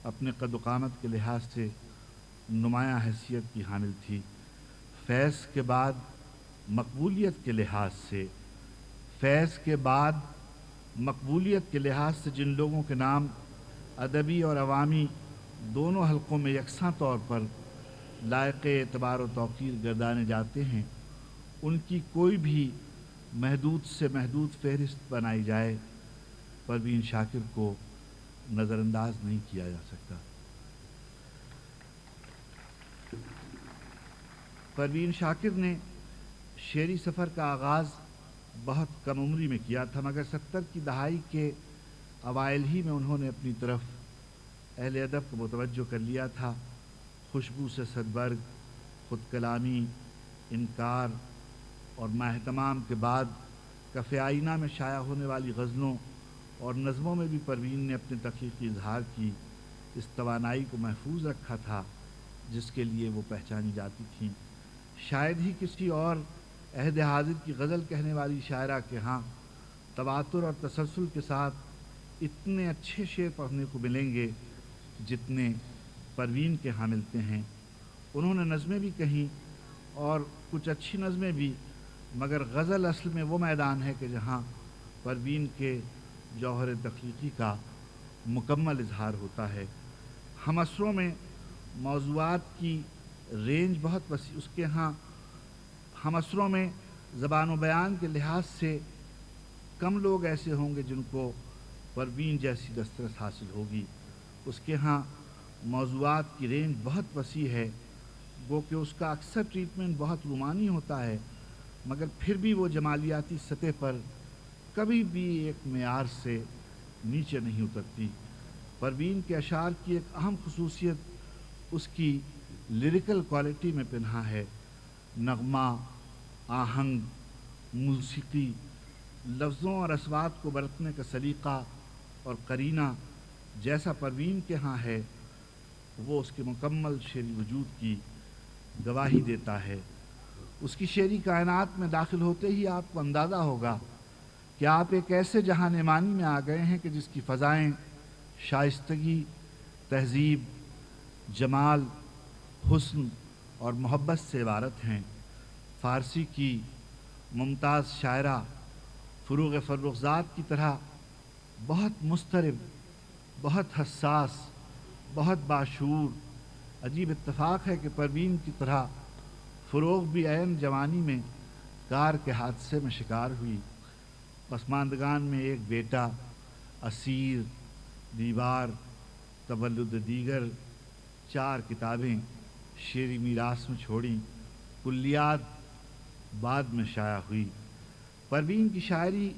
اپنے قد و قامت کے لحاظ سے نمایاں حیثیت کی حامل تھی. فیض کے بعد مقبولیت کے لحاظ سے جن لوگوں کے نام ادبی اور عوامی دونوں حلقوں میں یکساں طور پر لائق اعتبار و توقیر گردانے جاتے ہیں، ان کی کوئی بھی محدود سے محدود فہرست بنائی جائے، پروین شاکر کو نظر انداز نہیں کیا جا سکتا. پروین شاکر نے شعری سفر کا آغاز بہت کم عمری میں کیا تھا، مگر 70 کی دہائی کے اوائل ہی میں انہوں نے اپنی طرف اہل ادب کو متوجہ کر لیا تھا. خوشبو سے صدبرگ، خود کلامی، انکار اور ماہتمام کے بعد کف آئینہ میں شائع ہونے والی غزلوں اور نظموں میں بھی پروین نے اپنے تخلیقی اظہار کی اس توانائی کو محفوظ رکھا تھا جس کے لیے وہ پہچانی جاتی تھیں. شاید ہی کسی اور عہد حاضر کی غزل کہنے والی شاعرہ کے ہاں تواتر اور تسلسل کے ساتھ اتنے اچھے شعر پڑھنے کو ملیں گے جتنے پروین کے ہاں ملتے ہیں. انہوں نے نظمیں بھی کہیں اور کچھ اچھی نظمیں بھی، مگر غزل اصل میں وہ میدان ہے کہ جہاں پروین کے جوہر تخلیقی کا مکمل اظہار ہوتا ہے. ہم عصروں میں موضوعات کی رینج بہت وسیع، اس کے ہاں ہم عصروں میں زبان و بیان کے لحاظ سے کم لوگ ایسے ہوں گے جن کو پروین جیسی دسترس حاصل ہوگی. اس کے ہاں موضوعات کی رینج بہت وسیع ہے، وہ کہ اس کا اکثر ٹریٹمنٹ بہت رومانی ہوتا ہے، مگر پھر بھی وہ جمالیاتی سطح پر کبھی بھی ایک معیار سے نیچے نہیں اترتی. پروین کے اشعار کی ایک اہم خصوصیت اس کی لیریکل کوالٹی میں پنہا ہے. نغمہ، آہنگ، موسیقی، لفظوں اور اصوات کو برتنے کا سلیقہ اور قرینہ جیسا پروین کے ہاں ہے، وہ اس کے مکمل شعری وجود کی گواہی دیتا ہے. اس کی شعری کائنات میں داخل ہوتے ہی آپ کو اندازہ ہوگا کہ آپ ایک ایسے جہان ایمانی میں آ گئے ہیں کہ جس کی فضائیں شائستگی، تہذیب، جمال، حسن اور محبت سے عبارت ہیں. فارسی کی ممتاز شاعرہ فروغ فرخزاد کی طرح بہت مضطرب، بہت حساس، بہت باشعور. عجیب اتفاق ہے کہ پروین کی طرح فروغ بھی عین جوانی میں کار کے حادثے میں شکار ہوئی. پسماندگان میں ایک بیٹا، اسیر، دیوار، تولد دیگر 4 کتابیں شعری میراث میں چھوڑیں. کلیات بعد میں شائع ہوئی۔ پروین کی شاعری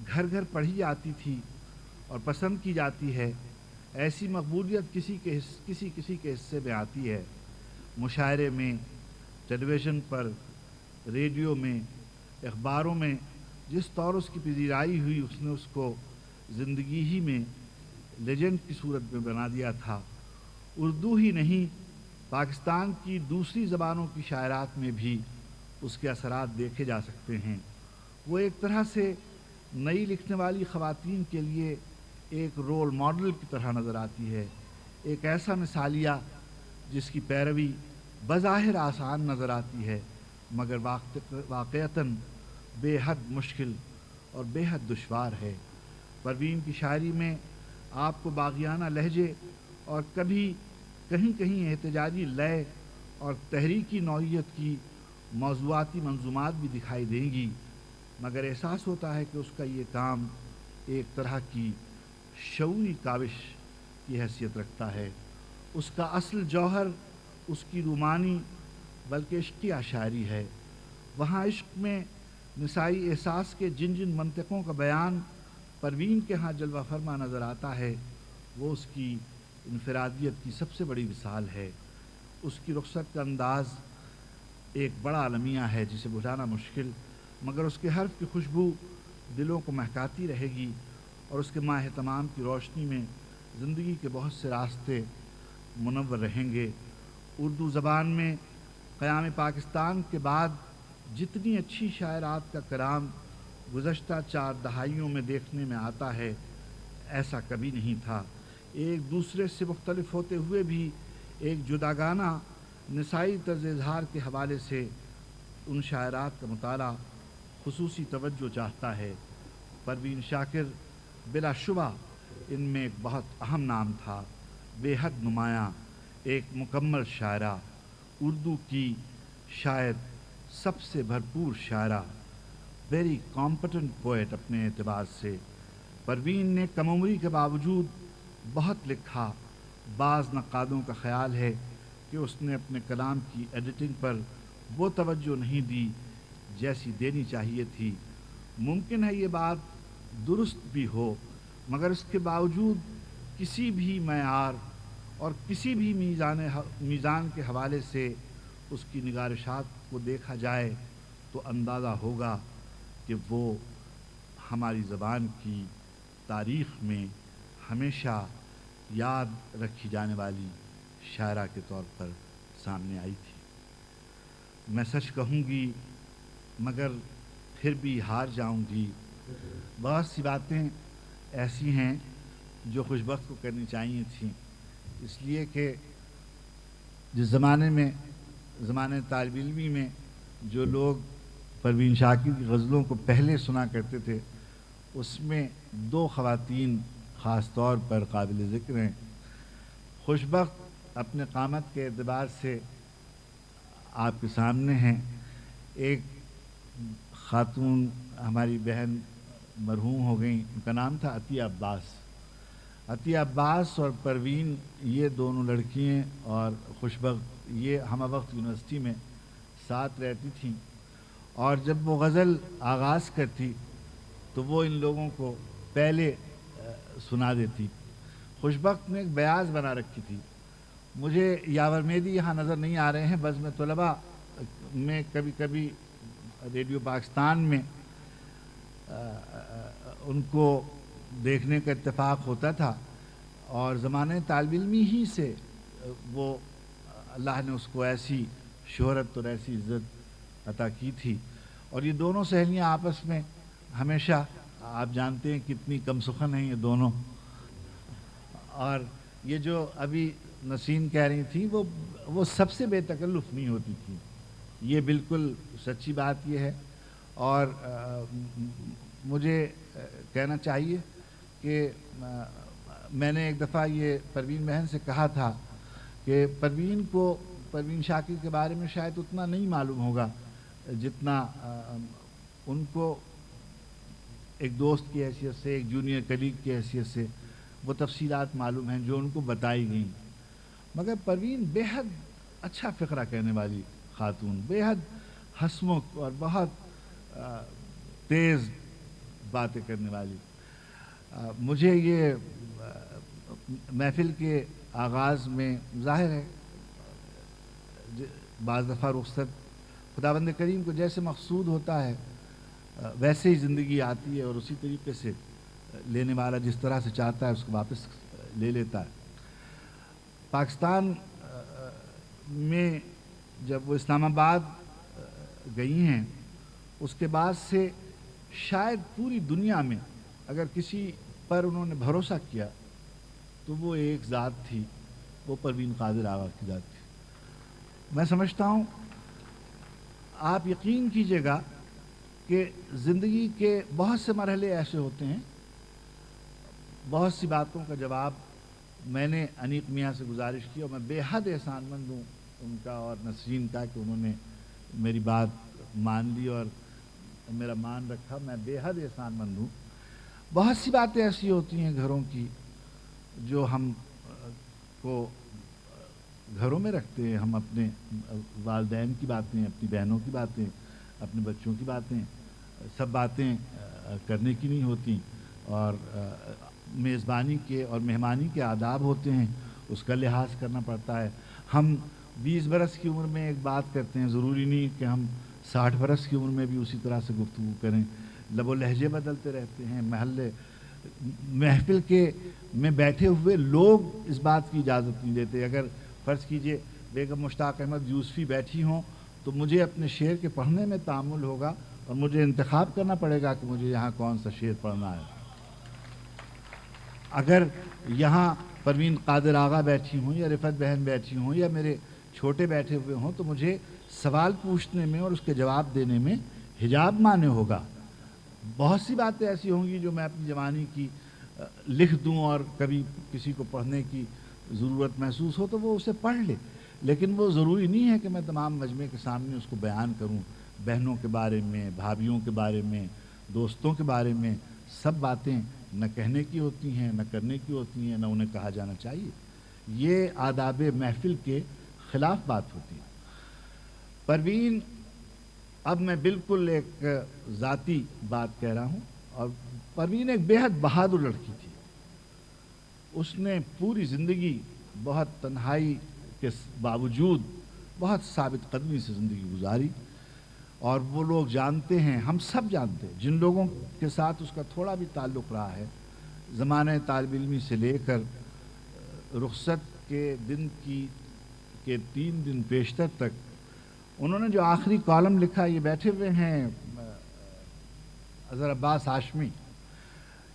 گھر گھر پڑھی جاتی تھی اور پسند کی جاتی ہے۔ ایسی مقبولیت کسی کے حصے میں آتی ہے۔ مشاعرے میں، ٹیلی ویژن پر، ریڈیو میں، اخباروں میں جس طور اس کی پذیرائی ہوئی، اس نے اس کو زندگی ہی میں لیجنڈ کی صورت میں بنا دیا تھا۔ اردو ہی نہیں، پاکستان کی دوسری زبانوں کی شاعرات میں بھی اس کے اثرات دیکھے جا سکتے ہیں۔ وہ ایک طرح سے نئی لکھنے والی خواتین کے لیے ایک رول ماڈل کی طرح نظر آتی ہے، ایک ایسا مثالیہ جس کی پیروی بظاہر آسان نظر آتی ہے مگر واقعتاً بے حد مشکل اور بے حد دشوار ہے۔ پروین کی شاعری میں آپ کو باغیانہ لہجے اور کبھی کہیں احتجاجی لے اور تحریکی نوعیت کی موضوعاتی منظومات بھی دکھائی دیں گی، مگر احساس ہوتا ہے کہ اس کا یہ کام ایک طرح کی شعوری کاوش کی حیثیت رکھتا ہے۔ اس کا اصل جوہر اس کی رومانی بلکہ عشقیہ شاعری ہے۔ وہاں عشق میں نسائی احساس کے جن جن منطقوں کا بیان پروین کے ہاں جلوہ فرما نظر آتا ہے، وہ اس کی انفرادیت کی سب سے بڑی مثال ہے۔ اس کی رخصت کا انداز ایک بڑا المیہ ہے جسے بجھانا مشکل، مگر اس کے حرف کی خوشبو دلوں کو مہکاتی رہے گی اور اس کے ماہ تمام کی روشنی میں زندگی کے بہت سے راستے منور رہیں گے۔ اردو زبان میں قیام پاکستان کے بعد جتنی اچھی شاعرات کا کرام گزشتہ 4 دہائیوں میں دیکھنے میں آتا ہے، ایسا کبھی نہیں تھا۔ ایک دوسرے سے مختلف ہوتے ہوئے بھی ایک جداگانہ نسائی طرز اظہار کے حوالے سے ان شاعرات کا مطالعہ خصوصی توجہ چاہتا ہے۔ پروین شاکر بلا شبہ ان میں ایک بہت اہم نام تھا، بے حد نمایاں، ایک مکمل شاعرہ، اردو کی شاید سب سے بھرپور شاعرہ، ویری کمپٹنٹ پوئٹ اپنے اعتبار سے۔ پروین نے کم عمری کے باوجود بہت لکھا۔ بعض نقادوں کا خیال ہے کہ اس نے اپنے کلام کی ایڈیٹنگ پر وہ توجہ نہیں دی جیسی دینی چاہیے تھی۔ ممکن ہے یہ بات درست بھی ہو، مگر اس کے باوجود کسی بھی معیار اور کسی بھی میزان کے حوالے سے اس کی نگارشات کو دیکھا جائے تو اندازہ ہوگا کہ وہ ہماری زبان کی تاریخ میں ہمیشہ یاد رکھی جانے والی شاعرہ کے طور پر سامنے آئی تھی۔ میں سچ کہوں گی مگر پھر بھی ہار جاؤں گی۔ بہت سی باتیں ایسی ہیں جو خوش بخت کو کرنی چاہیے تھیں، اس لیے کہ جس زمانے طالب علمی میں جو لوگ پروین شاکر کی غزلوں کو پہلے سنا کرتے تھے، اس میں 2 خواتین خاص طور پر قابل ذکر ہیں۔ خوش بخت اپنے قامت کے اعتبار سے آپ کے سامنے ہیں۔ ایک خاتون ہماری بہن مرحوم ہو گئیں، ان کا نام تھا عطیہ عباس۔ عطیہ عباس اور پروین یہ دونوں لڑکیاں اور خوش بخت یہ ہمہ وقت یونیورسٹی میں ساتھ رہتی تھیں، اور جب وہ غزل آغاز کرتی تو وہ ان لوگوں کو پہلے سنا دیتی۔ خوش بخت نے ایک بیاض بنا رکھی تھی۔ مجھے یاور میدی یہاں نظر نہیں آ رہے ہیں، بس میں طلباء میں کبھی کبھی ریڈیو پاکستان میں ان کو دیکھنے کا اتفاق ہوتا تھا، اور زمانے طالب علمی ہی سے وہ اللہ نے اس کو ایسی شہرت اور ایسی عزت عطا کی تھی۔ اور یہ دونوں سہیلیاں آپس میں ہمیشہ، آپ جانتے ہیں کتنی کم سخن ہیں یہ دونوں، اور یہ جو ابھی نسیم کہہ رہی تھیں وہ سب سے بے تکلف نہیں ہوتی تھی، یہ بالکل سچی بات یہ ہے۔ اور مجھے کہنا چاہیے کہ میں نے ایک دفعہ یہ پروین بہن سے کہا تھا کہ پروین شاکر کے بارے میں شاید اتنا نہیں معلوم ہوگا جتنا ان کو ایک دوست کی حیثیت سے، ایک جونیئر کلیگ کی حیثیت سے وہ تفصیلات معلوم ہیں جو ان کو بتائی گئیں۔ مگر پروین بے حد اچھا فقرہ کہنے والی خاتون، بے حد ہنسمکھ اور بہت تیز باتیں کرنے والی. مجھے یہ محفل کے آغاز میں ظاہر ہے بعض دفعہ رخصت خداوند کریم کو جیسے مقصود ہوتا ہے ویسے ہی زندگی آتی ہے اور اسی طریقے سے لینے والا جس طرح سے چاہتا ہے اس کو واپس لے لیتا ہے. پاکستان میں جب وہ اسلام آباد گئی ہیں اس کے بعد سے شاید پوری دنیا میں اگر کسی پر انہوں نے بھروسہ کیا تو وہ ایک ذات تھی, وہ پروین قادر آغا کی ذات تھی. میں سمجھتا ہوں آپ یقین کیجئے گا کہ زندگی کے بہت سے مرحلے ایسے ہوتے ہیں, بہت سی باتوں کا جواب میں نے انیق میاں سے گزارش کی اور میں بے حد احسان مند ہوں ان کا اور نسرین کا کہ انہوں نے میری بات مان لی اور میرا مان رکھا. میں بے حد احسان مند ہوں. بہت سی باتیں ایسی ہوتی ہیں گھروں کی جو ہم کو گھروں میں رکھتے ہیں. ہم اپنے والدین کی باتیں, اپنی بہنوں کی باتیں, اپنے بچوں کی باتیں, سب باتیں کرنے کی نہیں ہوتی, اور میزبانی کے اور مہمانی کے آداب ہوتے ہیں, اس کا لحاظ کرنا پڑتا ہے. ہم 20 برس کی عمر میں ایک بات کرتے ہیں, ضروری نہیں کہ ہم 60 برس کی عمر میں بھی اسی طرح سے گفتگو کریں. لب و لہجے بدلتے رہتے ہیں. محفل کے میں بیٹھے ہوئے لوگ اس بات کی اجازت نہیں دیتے. اگر فرض کیجئے بیگم مشتاق احمد یوسفی بیٹھی ہوں تو مجھے اپنے شعر کے پڑھنے میں تامل ہوگا اور مجھے انتخاب کرنا پڑے گا کہ مجھے یہاں کون سا شعر پڑھنا ہے. اگر یہاں پروین قادر آغا بیٹھی ہوں یا رفعت بہن بیٹھی ہوں یا میرے چھوٹے بیٹھے ہوئے ہوں تو مجھے سوال پوچھنے میں اور اس کے جواب دینے میں حجاب مانے ہوگا. بہت سی باتیں ایسی ہوں گی جو میں اپنی جوانی کی لکھ دوں اور کبھی کسی کو پڑھنے کی ضرورت محسوس ہو تو وہ اسے پڑھ لے, لیکن وہ ضروری نہیں ہے کہ میں تمام مجمع کے سامنے اس کو بیان کروں. بہنوں کے بارے میں, بھابھیوں کے بارے میں, دوستوں کے بارے میں سب باتیں نہ کہنے کی ہوتی ہیں, نہ کرنے کی ہوتی ہیں, نہ انہیں کہا جانا چاہیے. یہ آداب محفل کے خلاف بات ہوتی ہے. پروین, اب میں بالکل ایک ذاتی بات کہہ رہا ہوں, اور پروین ایک بے حد بہادر لڑکی تھی. اس نے پوری زندگی بہت تنہائی کے باوجود بہت ثابت قدمی سے زندگی گزاری, اور وہ لوگ جانتے ہیں, ہم سب جانتے ہیں, جن لوگوں کے ساتھ اس کا تھوڑا بھی تعلق رہا ہے, زمانہ طالب علمی سے لے کر رخصت کے دن کے 3 دن پیشتر تک, انہوں نے جو آخری کالم لکھا, یہ بیٹھے ہوئے ہیں اظہر عباس ہاشمی.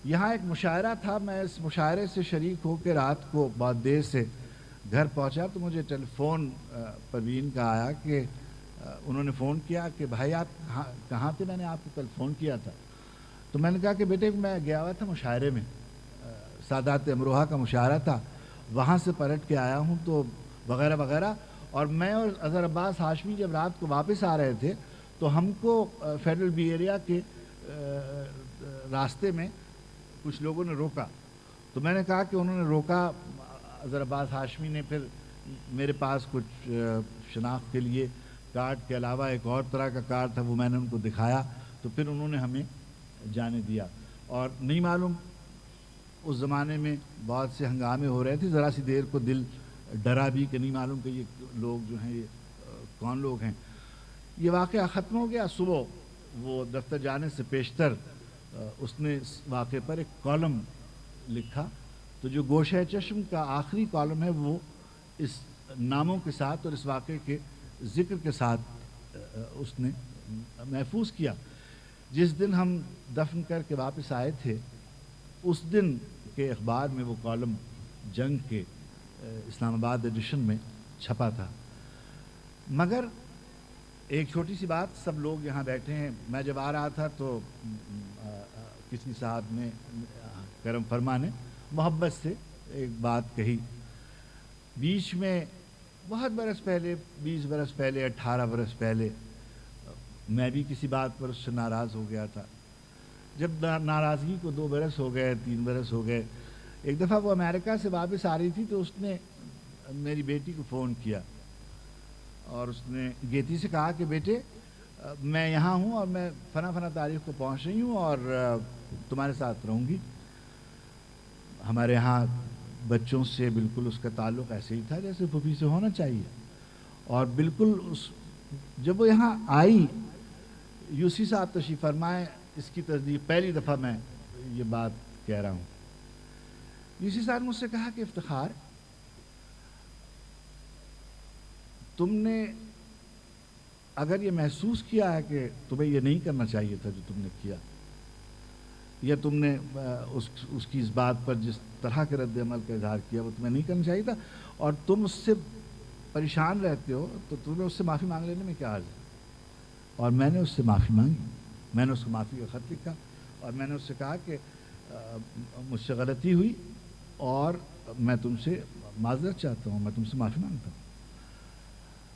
یہاں ایک مشاعرہ تھا, میں اس مشاعرے سے شریک ہو کے رات کو بہت دیر سے گھر پہنچا تو مجھے ٹیلی فون پروین کا آیا کہ انہوں نے فون کیا کہ بھائی آپ کہاں تھے, میں نے آپ کو کل فون کیا تھا. تو میں نے کہا کہ بیٹے میں گیا ہوا تھا مشاعرے میں, سادات امروہہ کا مشاعرہ تھا, وہاں سے پلٹ کے آیا ہوں تو وغیرہ وغیرہ. اور میں اور اظہر عباس ہاشمی جب رات کو واپس آ رہے تھے تو ہم کو فیڈرل بی ایریا کے راستے میں کچھ لوگوں نے روکا. تو میں نے کہا کہ انہوں نے روکا, اظہر عباس ہاشمی نے پھر میرے پاس کچھ شناخت کے لیے کارڈ کے علاوہ ایک اور طرح کا کارڈ تھا, وہ میں نے ان کو دکھایا تو پھر انہوں نے ہمیں جانے دیا. اور نہیں معلوم اس زمانے میں بہت سے ہنگامے ہو رہے تھے, ذرا سی دیر کو دل ڈرا بھی کہ نہیں معلوم کہ یہ لوگ جو ہیں یہ کون لوگ ہیں. یہ واقعہ ختم ہو گیا. صبح وہ دفتر جانے سے پیشتر اس نے اس واقعے پر ایک کالم لکھا, تو جو گوشہ چشم کا آخری کالم ہے وہ اس ناموں کے ساتھ اور اس واقعے کے ذکر کے ساتھ اس نے محفوظ کیا. جس دن ہم دفن کر کے واپس آئے تھے اس دن کے اخبار میں وہ کالم جنگ کے اسلام آباد ایڈیشن میں چھپا تھا. مگر ایک چھوٹی سی بات, سب لوگ یہاں بیٹھے ہیں, میں جب آ رہا تھا تو کسی صاحب نے کرم فرما نے محبت سے ایک بات کہی. بیچ میں بہت برس پہلے, 20 برس پہلے, 18 برس پہلے میں بھی کسی بات پر اس سے ناراض ہو گیا تھا. جب ناراضگی کو 2 برس ہو گئے, 3 برس ہو گئے, ایک دفعہ وہ امریکہ سے واپس آ رہی تھی تو اس نے میری بیٹی کو فون کیا اور اس نے گیتی سے کہا کہ بیٹے میں یہاں ہوں اور میں فنا تاریخ کو پہنچ رہی ہوں اور تمہارے ساتھ رہوں گی. ہمارے ہاں بچوں سے بالکل اس کا تعلق ایسے ہی تھا جیسے پھوپھی سے ہونا چاہیے. اور بالکل جب وہ یہاں آئی, یوسی صاحب تشریف فرمائے, اس کی تصدیق پہلی دفعہ میں یہ بات کہہ رہا ہوں. یوسی صاحب نے مجھ سے کہا کہ افتخار, تم نے اگر یہ محسوس کیا ہے کہ تمہیں یہ نہیں کرنا چاہیے تھا جو تم نے کیا, یا تم نے اس کی اس بات پر جس طرح کے رد عمل کا اظہار کیا وہ تمہیں نہیں کرنا چاہیے تھا, اور تم اس سے پریشان رہتے ہو, تو تمہیں اس سے معافی مانگ لینے میں کیا عرض ہے. اور میں نے اس سے معافی مانگی, میں نے اس کو معافی کا خط لکھا, اور میں نے اس سے کہا کہ مجھ سے غلطی ہوئی اور میں تم سے معذرت چاہتا ہوں, میں تم سے معافی مانگتا ہوں.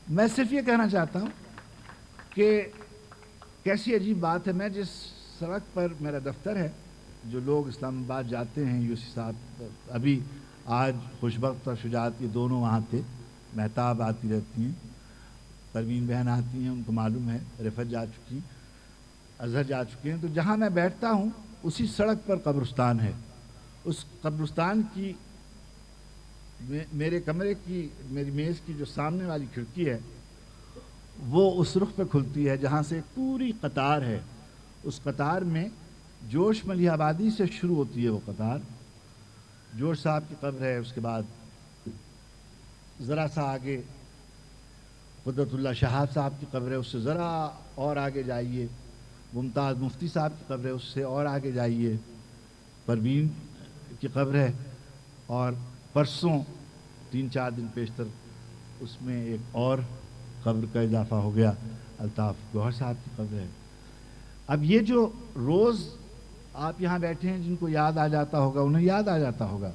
میں صرف یہ کہنا چاہتا ہوں کہ کیسی عجیب بات ہے, میں جس سڑک پر میرا دفتر ہے, جو لوگ اسلام آباد جاتے ہیں, یوسی صاحب ابھی آج خوشبخت اور شجاعت یہ دونوں وہاں تھے, مہتاب آتی رہتی ہیں, پروین بہن آتی ہیں, ان کو معلوم ہے, رفت جا چکی, اظہر جا چکے ہیں. تو جہاں میں بیٹھتا ہوں اسی سڑک پر قبرستان ہے. اس قبرستان کی میرے کمرے کی, میری میز کی جو سامنے والی کھڑکی ہے وہ اس رخ پہ کھلتی ہے جہاں سے پوری قطار ہے. اس قطار میں جوش ملیح آبادی سے شروع ہوتی ہے. وہ قطار جوش صاحب کی قبر ہے, اس کے بعد ذرا سا آگے قدرت اللہ شہاب صاحب کی قبر ہے, اس سے ذرا اور آگے جائیے ممتاز مفتی صاحب کی قبر ہے, اس سے اور آگے جائیے پروین کی قبر ہے, اور پرسوں 3-4 دن پیشتر اس میں ایک اور قبر کا اضافہ ہو گیا, الطاف گوہر صاحب کی قبر ہے. اب یہ جو روز آپ یہاں بیٹھے ہیں جن کو یاد آ جاتا ہوگا, انہیں یاد آ جاتا ہوگا.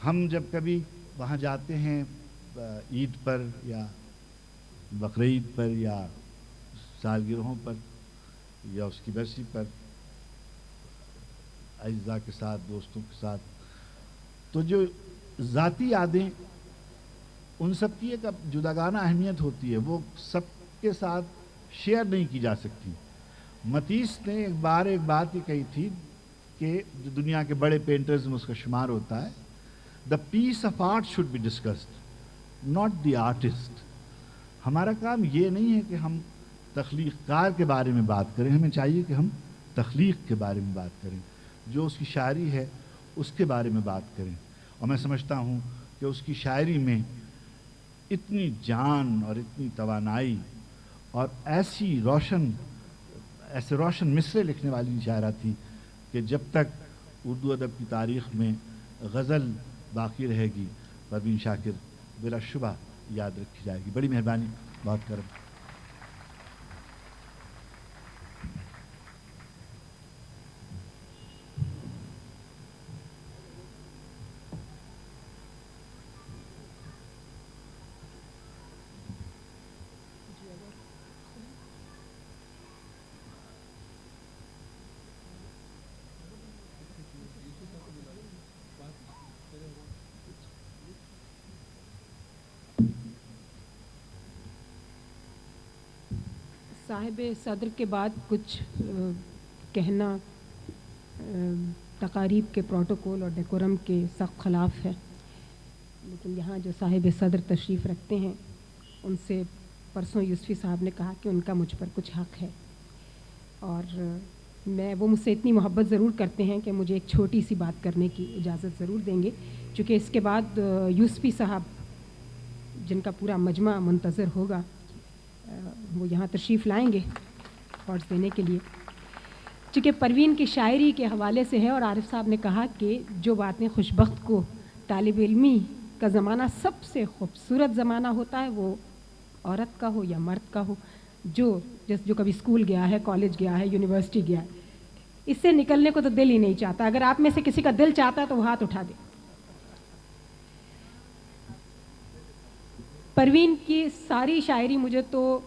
ہم جب کبھی وہاں جاتے ہیں عید پر یا بقرعید پر یا سالگرہوں پر یا اس کی برسی پر اعزاء کے ساتھ, دوستوں کے ساتھ, تو جو ذاتی یادیں ان سب کی ایک جداگانہ اہمیت ہوتی ہے, وہ سب کے ساتھ شیئر نہیں کی جا سکتی. متیس نے ایک بات یہ کہی تھی کہ جو دنیا کے بڑے پینٹرز میں اس کا شمار ہوتا ہے, the piece of art should be discussed not the artist. ہمارا کام یہ نہیں ہے کہ ہم تخلیق کار کے بارے میں بات کریں, ہمیں چاہیے کہ ہم تخلیق کے بارے میں بات کریں, جو اس کی شاعری ہے اس کے بارے میں بات کریں. اور میں سمجھتا ہوں کہ اس کی شاعری میں اتنی جان اور اتنی توانائی اور ایسے روشن مصرے لکھنے والی شاعرہ تھی کہ جب تک اردو ادب کی تاریخ میں غزل باقی رہے گی پروین شاکر بلا شبہ یاد رکھی جائے گی. بڑی مہربانی, بہت کرم. صاحب صدر کے بعد کچھ کہنا تقاریب کے پروٹوکول اور ڈیکورم کے سخت خلاف ہے, لیکن یہاں جو صاحب صدر تشریف رکھتے ہیں ان سے پرسوں یوسفی صاحب نے کہا کہ ان کا مجھ پر کچھ حق ہے, اور وہ مجھ سے اتنی محبت ضرور کرتے ہیں کہ مجھے ایک چھوٹی سی بات کرنے کی اجازت ضرور دیں گے, چونکہ اس کے بعد یوسفی صاحب جن کا پورا مجمع منتظر ہوگا وہ یہاں تشریف لائیں گے ورڈز دینے کے لیے. چونکہ پروین کی شاعری کے حوالے سے ہے, اور عارف صاحب نے کہا کہ جو باتیں خوشبخت کو طالب علمی کا زمانہ سب سے خوبصورت زمانہ ہوتا ہے, وہ عورت کا ہو یا مرد کا ہو, جو کبھی اسکول گیا ہے, کالج گیا ہے, یونیورسٹی گیا ہے, اس سے نکلنے کو تو دل ہی نہیں چاہتا. اگر آپ میں سے کسی کا دل چاہتا ہے تو وہ ہاتھ اٹھا دے. پروین کی ساری شاعری مجھے تو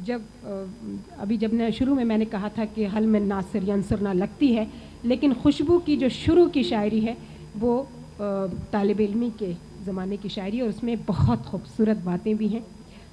جب شروع میں نے کہا تھا کہ حل میں ناصر ینصر نہ لگتی ہے, لیکن خوشبو کی جو شروع کی شاعری ہے وہ طالب علمی کے زمانے کی شاعری, اور اس میں بہت خوبصورت باتیں بھی ہیں.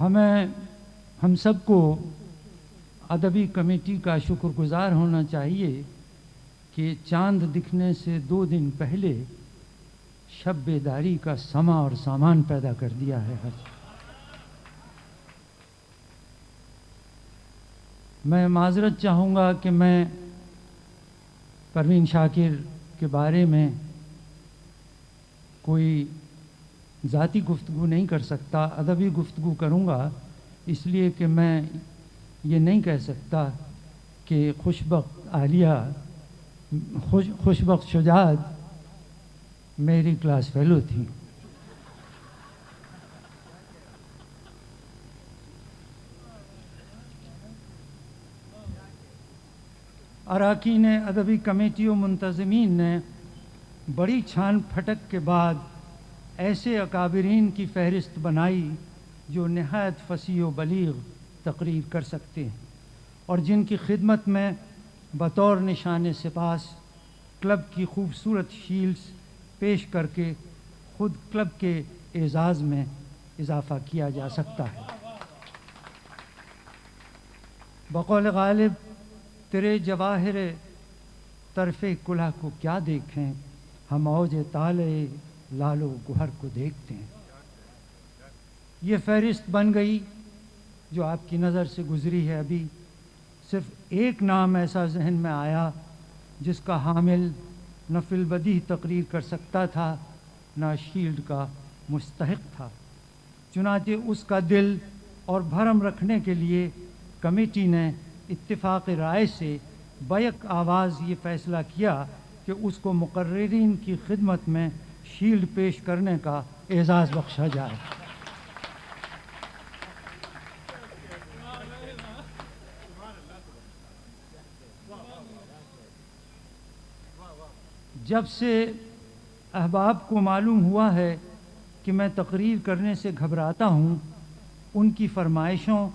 ہم سب کو ادبی کمیٹی کا شکر گزار ہونا چاہیے کہ چاند دکھنے سے 2 دن پہلے شب بیداری کا سما اور سامان پیدا کر دیا ہے. میں معذرت چاہوں گا کہ میں پروین شاکر کے بارے میں کوئی ذاتی گفتگو نہیں کر سکتا، ادبی گفتگو کروں گا، اس لیے کہ میں یہ نہیں کہہ سکتا کہ خوشبخت عالیہ خوشبخت شجاعت میری کلاس فیلو تھی. اراکین ادبی کمیٹی و منتظمین نے بڑی چھان پھٹک کے بعد ایسے اکابرین کی فہرست بنائی جو نہایت فصیح و بلیغ تقریر کر سکتے ہیں اور جن کی خدمت میں بطور نشان سپاس کلب کی خوبصورت شیلڈز پیش کر کے خود کلب کے اعزاز میں اضافہ کیا جا سکتا ہے. بقول غالب تیرے جواہر طرف کلہ کو کیا دیکھیں، ہم اوج طالع لال و گوہر کو دیکھتے ہیں. یہ فہرست بن گئی جو آپ کی نظر سے گزری ہے. ابھی صرف ایک نام ایسا ذہن میں آیا جس کا حامل نہ فی البدیہہ تقریر کر سکتا تھا نہ شیلڈ کا مستحق تھا. چنانچہ اس کا دل اور بھرم رکھنے کے لیے کمیٹی نے اتفاق رائے سے بیک آواز یہ فیصلہ کیا کہ اس کو مقررین کی خدمت میں شیلڈ پیش کرنے کا اعزاز بخشا جائے. جب سے احباب کو معلوم ہوا ہے کہ میں تقریر کرنے سے گھبراتا ہوں، ان کی فرمائشوں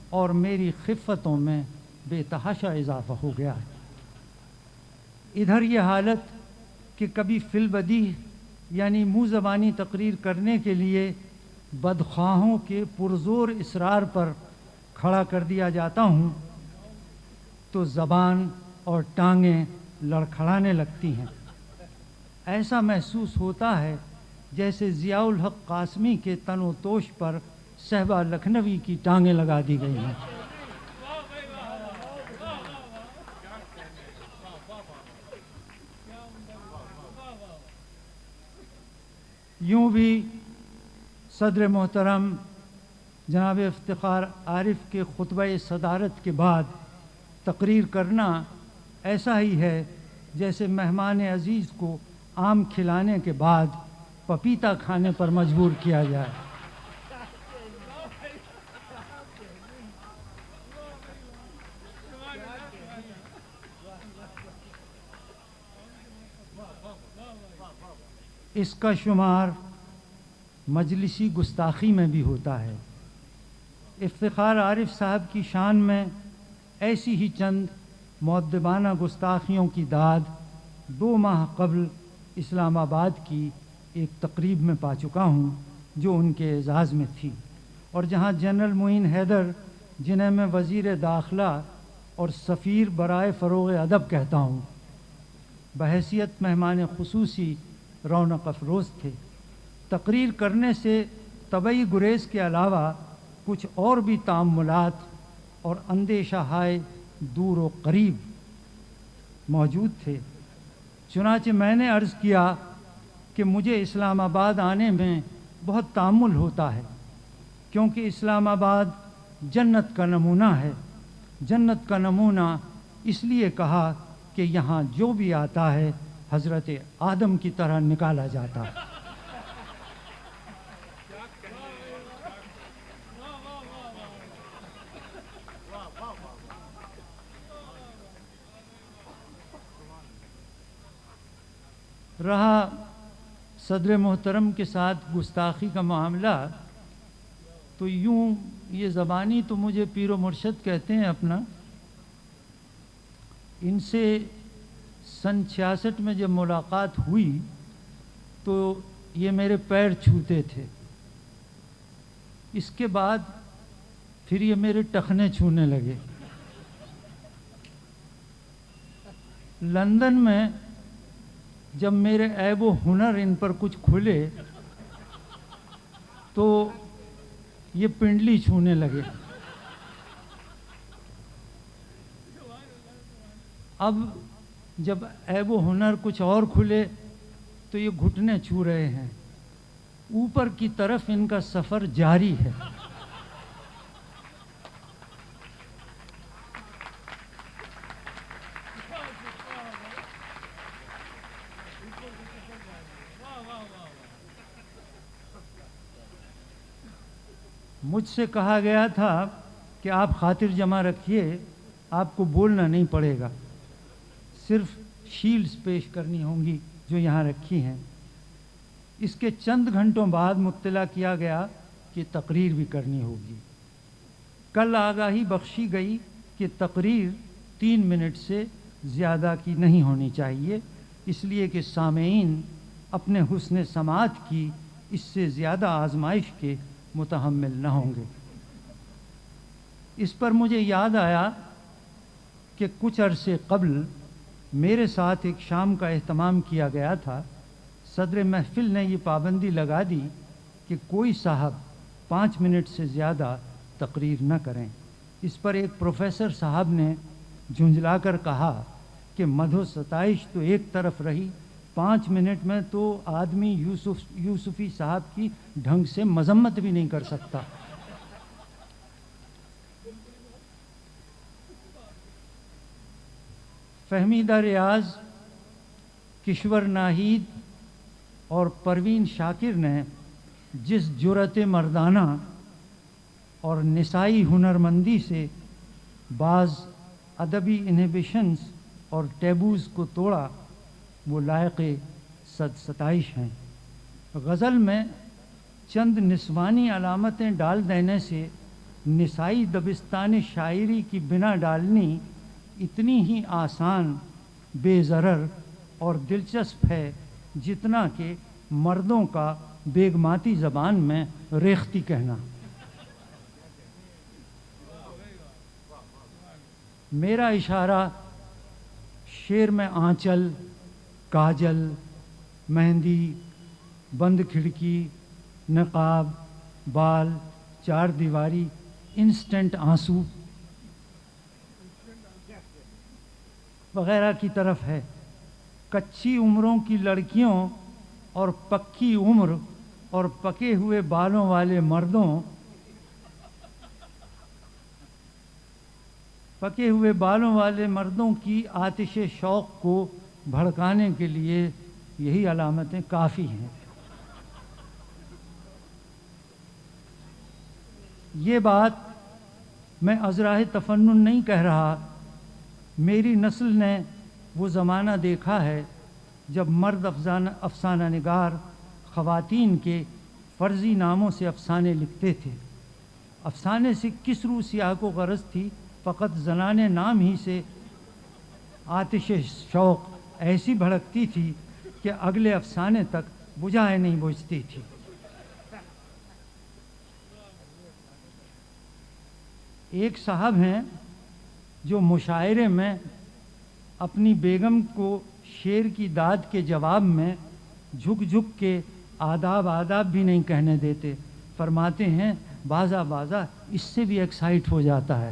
اور میری خفتوں میں بے تحاشا اضافہ ہو گیا ہے. ادھر یہ حالت کہ کبھی فی البدیہہ یعنی منہ زبانی تقریر کرنے کے لیے بدخواہوں کے پرزور اصرار پر کھڑا کر دیا جاتا ہوں تو زبان اور ٹانگیں لڑکھڑانے لگتی ہیں. ایسا محسوس ہوتا ہے جیسے ضیاء الحق قاسمی کے تن و توش پر صہبا لکھنوی کی ٹانگیں لگا دی گئی ہیں. یوں بھی صدر محترم جناب افتخار عارف کے خطبہ صدارت کے بعد تقریر کرنا ایسا ہی ہے جیسے مہمان عزیز کو آم کھلانے کے بعد پپیتا کھانے پر مجبور کیا جائے. اس کا شمار مجلسی گستاخی میں بھی ہوتا ہے. افتخار عارف صاحب کی شان میں ایسی ہی چند مؤدبانہ گستاخیوں کی داد 2 ماہ قبل اسلام آباد کی ایک تقریب میں پا چکا ہوں جو ان کے اعزاز میں تھی، اور جہاں جنرل معین حیدر، جنہیں میں وزیر داخلہ اور سفیر برائے فروغ ادب کہتا ہوں، بحیثیت مہمان خصوصی رونق افروز تھے. تقریر کرنے سے طبعی گریز کے علاوہ کچھ اور بھی تأملات اور اندیشہ ہائے دور و قریب موجود تھے. چنانچہ میں نے عرض کیا کہ مجھے اسلام آباد آنے میں بہت تأمل ہوتا ہے کیونکہ اسلام آباد جنت کا نمونہ ہے. جنت کا نمونہ اس لیے کہا کہ یہاں جو بھی آتا ہے حضرت آدم کی طرح نکالا جاتا ہے. رہا صدر محترم کے ساتھ گستاخی کا معاملہ، تو یوں یہ زبانی تو مجھے پیر و مرشد کہتے ہیں اپنا. ان سے سن 66 میں جب ملاقات ہوئی تو یہ میرے پیر چھوتے تھے. اس کے بعد پھر یہ میرے ٹخنے چھونے لگے. لندن میں جب میرے عیب و ہنر ان پر کچھ کھلے تو یہ پنڈلی چھونے لگے. اب جب عیب و ہنر کچھ اور کھلے تو یہ گھٹنے چھو رہے ہیں. اوپر کی طرف ان کا سفر جاری ہے. مجھ سے کہا گیا تھا کہ آپ خاطر جمع رکھیے، آپ کو بولنا نہیں پڑے گا، صرف شیلڈز پیش کرنی ہوں گی جو یہاں رکھی ہیں. اس کے چند گھنٹوں بعد مطلع کیا گیا کہ تقریر بھی کرنی ہوگی. کل آگاہی بخشی گئی کہ تقریر 3 منٹ سے زیادہ کی نہیں ہونی چاہیے، اس لیے کہ سامعین اپنے حسن سماعت کی اس سے زیادہ آزمائش کے متحمل نہ ہوں گے. اس پر مجھے یاد آیا کہ کچھ عرصے قبل میرے ساتھ ایک شام کا اہتمام کیا گیا تھا. صدر محفل نے یہ پابندی لگا دی کہ کوئی صاحب 5 منٹ سے زیادہ تقریر نہ کریں. اس پر ایک پروفیسر صاحب نے جھنجھلا کر کہا کہ مدح و ستائش تو ایک طرف رہی، 5 منٹ میں تو آدمی یوسفی صاحب کی ڈھنگ سے مذمت بھی نہیں کر سکتا. فہمیدہ ریاض، کشور ناہید اور پروین شاکر نے جس جرأت مردانہ اور نسائی ہنرمندی سے بعض ادبی انہیبیشنز اور ٹیبوز کو توڑا وہ لائق ستائش ہیں. غزل میں چند نسوانی علامتیں ڈال دینے سے نسائی دبستان شاعری کی بنا ڈالنی اتنی ہی آسان، بے ضرر اور دلچسپ ہے جتنا کہ مردوں کا بیگماتی زبان میں ریختی کہنا. میرا اشارہ شعر میں آنچل، کاجل، مہندی، بند کھڑکی، نقاب، بال، 4 دیواری، انسٹنٹ آنسو وغیرہ کی طرف ہے. کچی عمروں کی لڑکیوں اور پکی عمر اور پکے ہوئے بالوں والے مردوں کی آتش شوق کو بھڑکانے کے لیے یہی علامتیں کافی ہیں. یہ بات میں ازراہ تفنن نہیں کہہ رہا. میری نسل نے وہ زمانہ دیکھا ہے جب مرد افسانہ نگار خواتین کے فرضی ناموں سے افسانے لکھتے تھے. افسانے سے کس روح سیاہ کو غرض تھی؟ فقط زنانے نام ہی سے آتش شوق ایسی بھڑکتی تھی کہ اگلے افسانے تک بجھائے نہیں بجھتی تھی. ایک صاحب ہیں جو مشاعرے میں اپنی بیگم کو شعر کی داد کے جواب میں جھک جھک کے آداب بھی نہیں کہنے دیتے. فرماتے ہیں بازا اس سے بھی ایکسائٹ ہو جاتا ہے.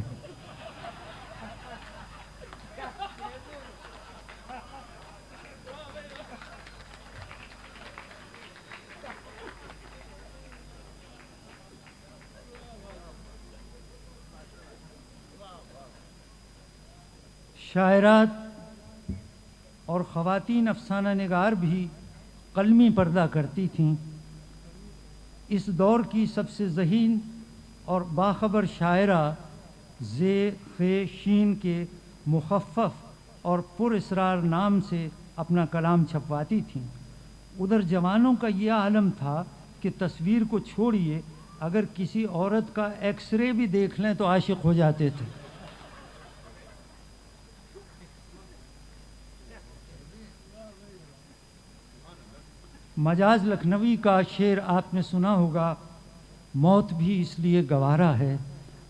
شاعرات اور خواتین افسانہ نگار بھی قلمی پردہ کرتی تھیں. اس دور کی سب سے ذہین اور باخبر شاعرہ ز شین کے مخفف اور پر اسرار نام سے اپنا کلام چھپواتی تھیں. ادھر جوانوں کا یہ عالم تھا کہ تصویر کو چھوڑیے، اگر کسی عورت کا ایکس رے بھی دیکھ لیں تو عاشق ہو جاتے تھے. مجاز لکھنوی کا شعر آپ نے سنا ہوگا، موت بھی اس لیے گوارا ہے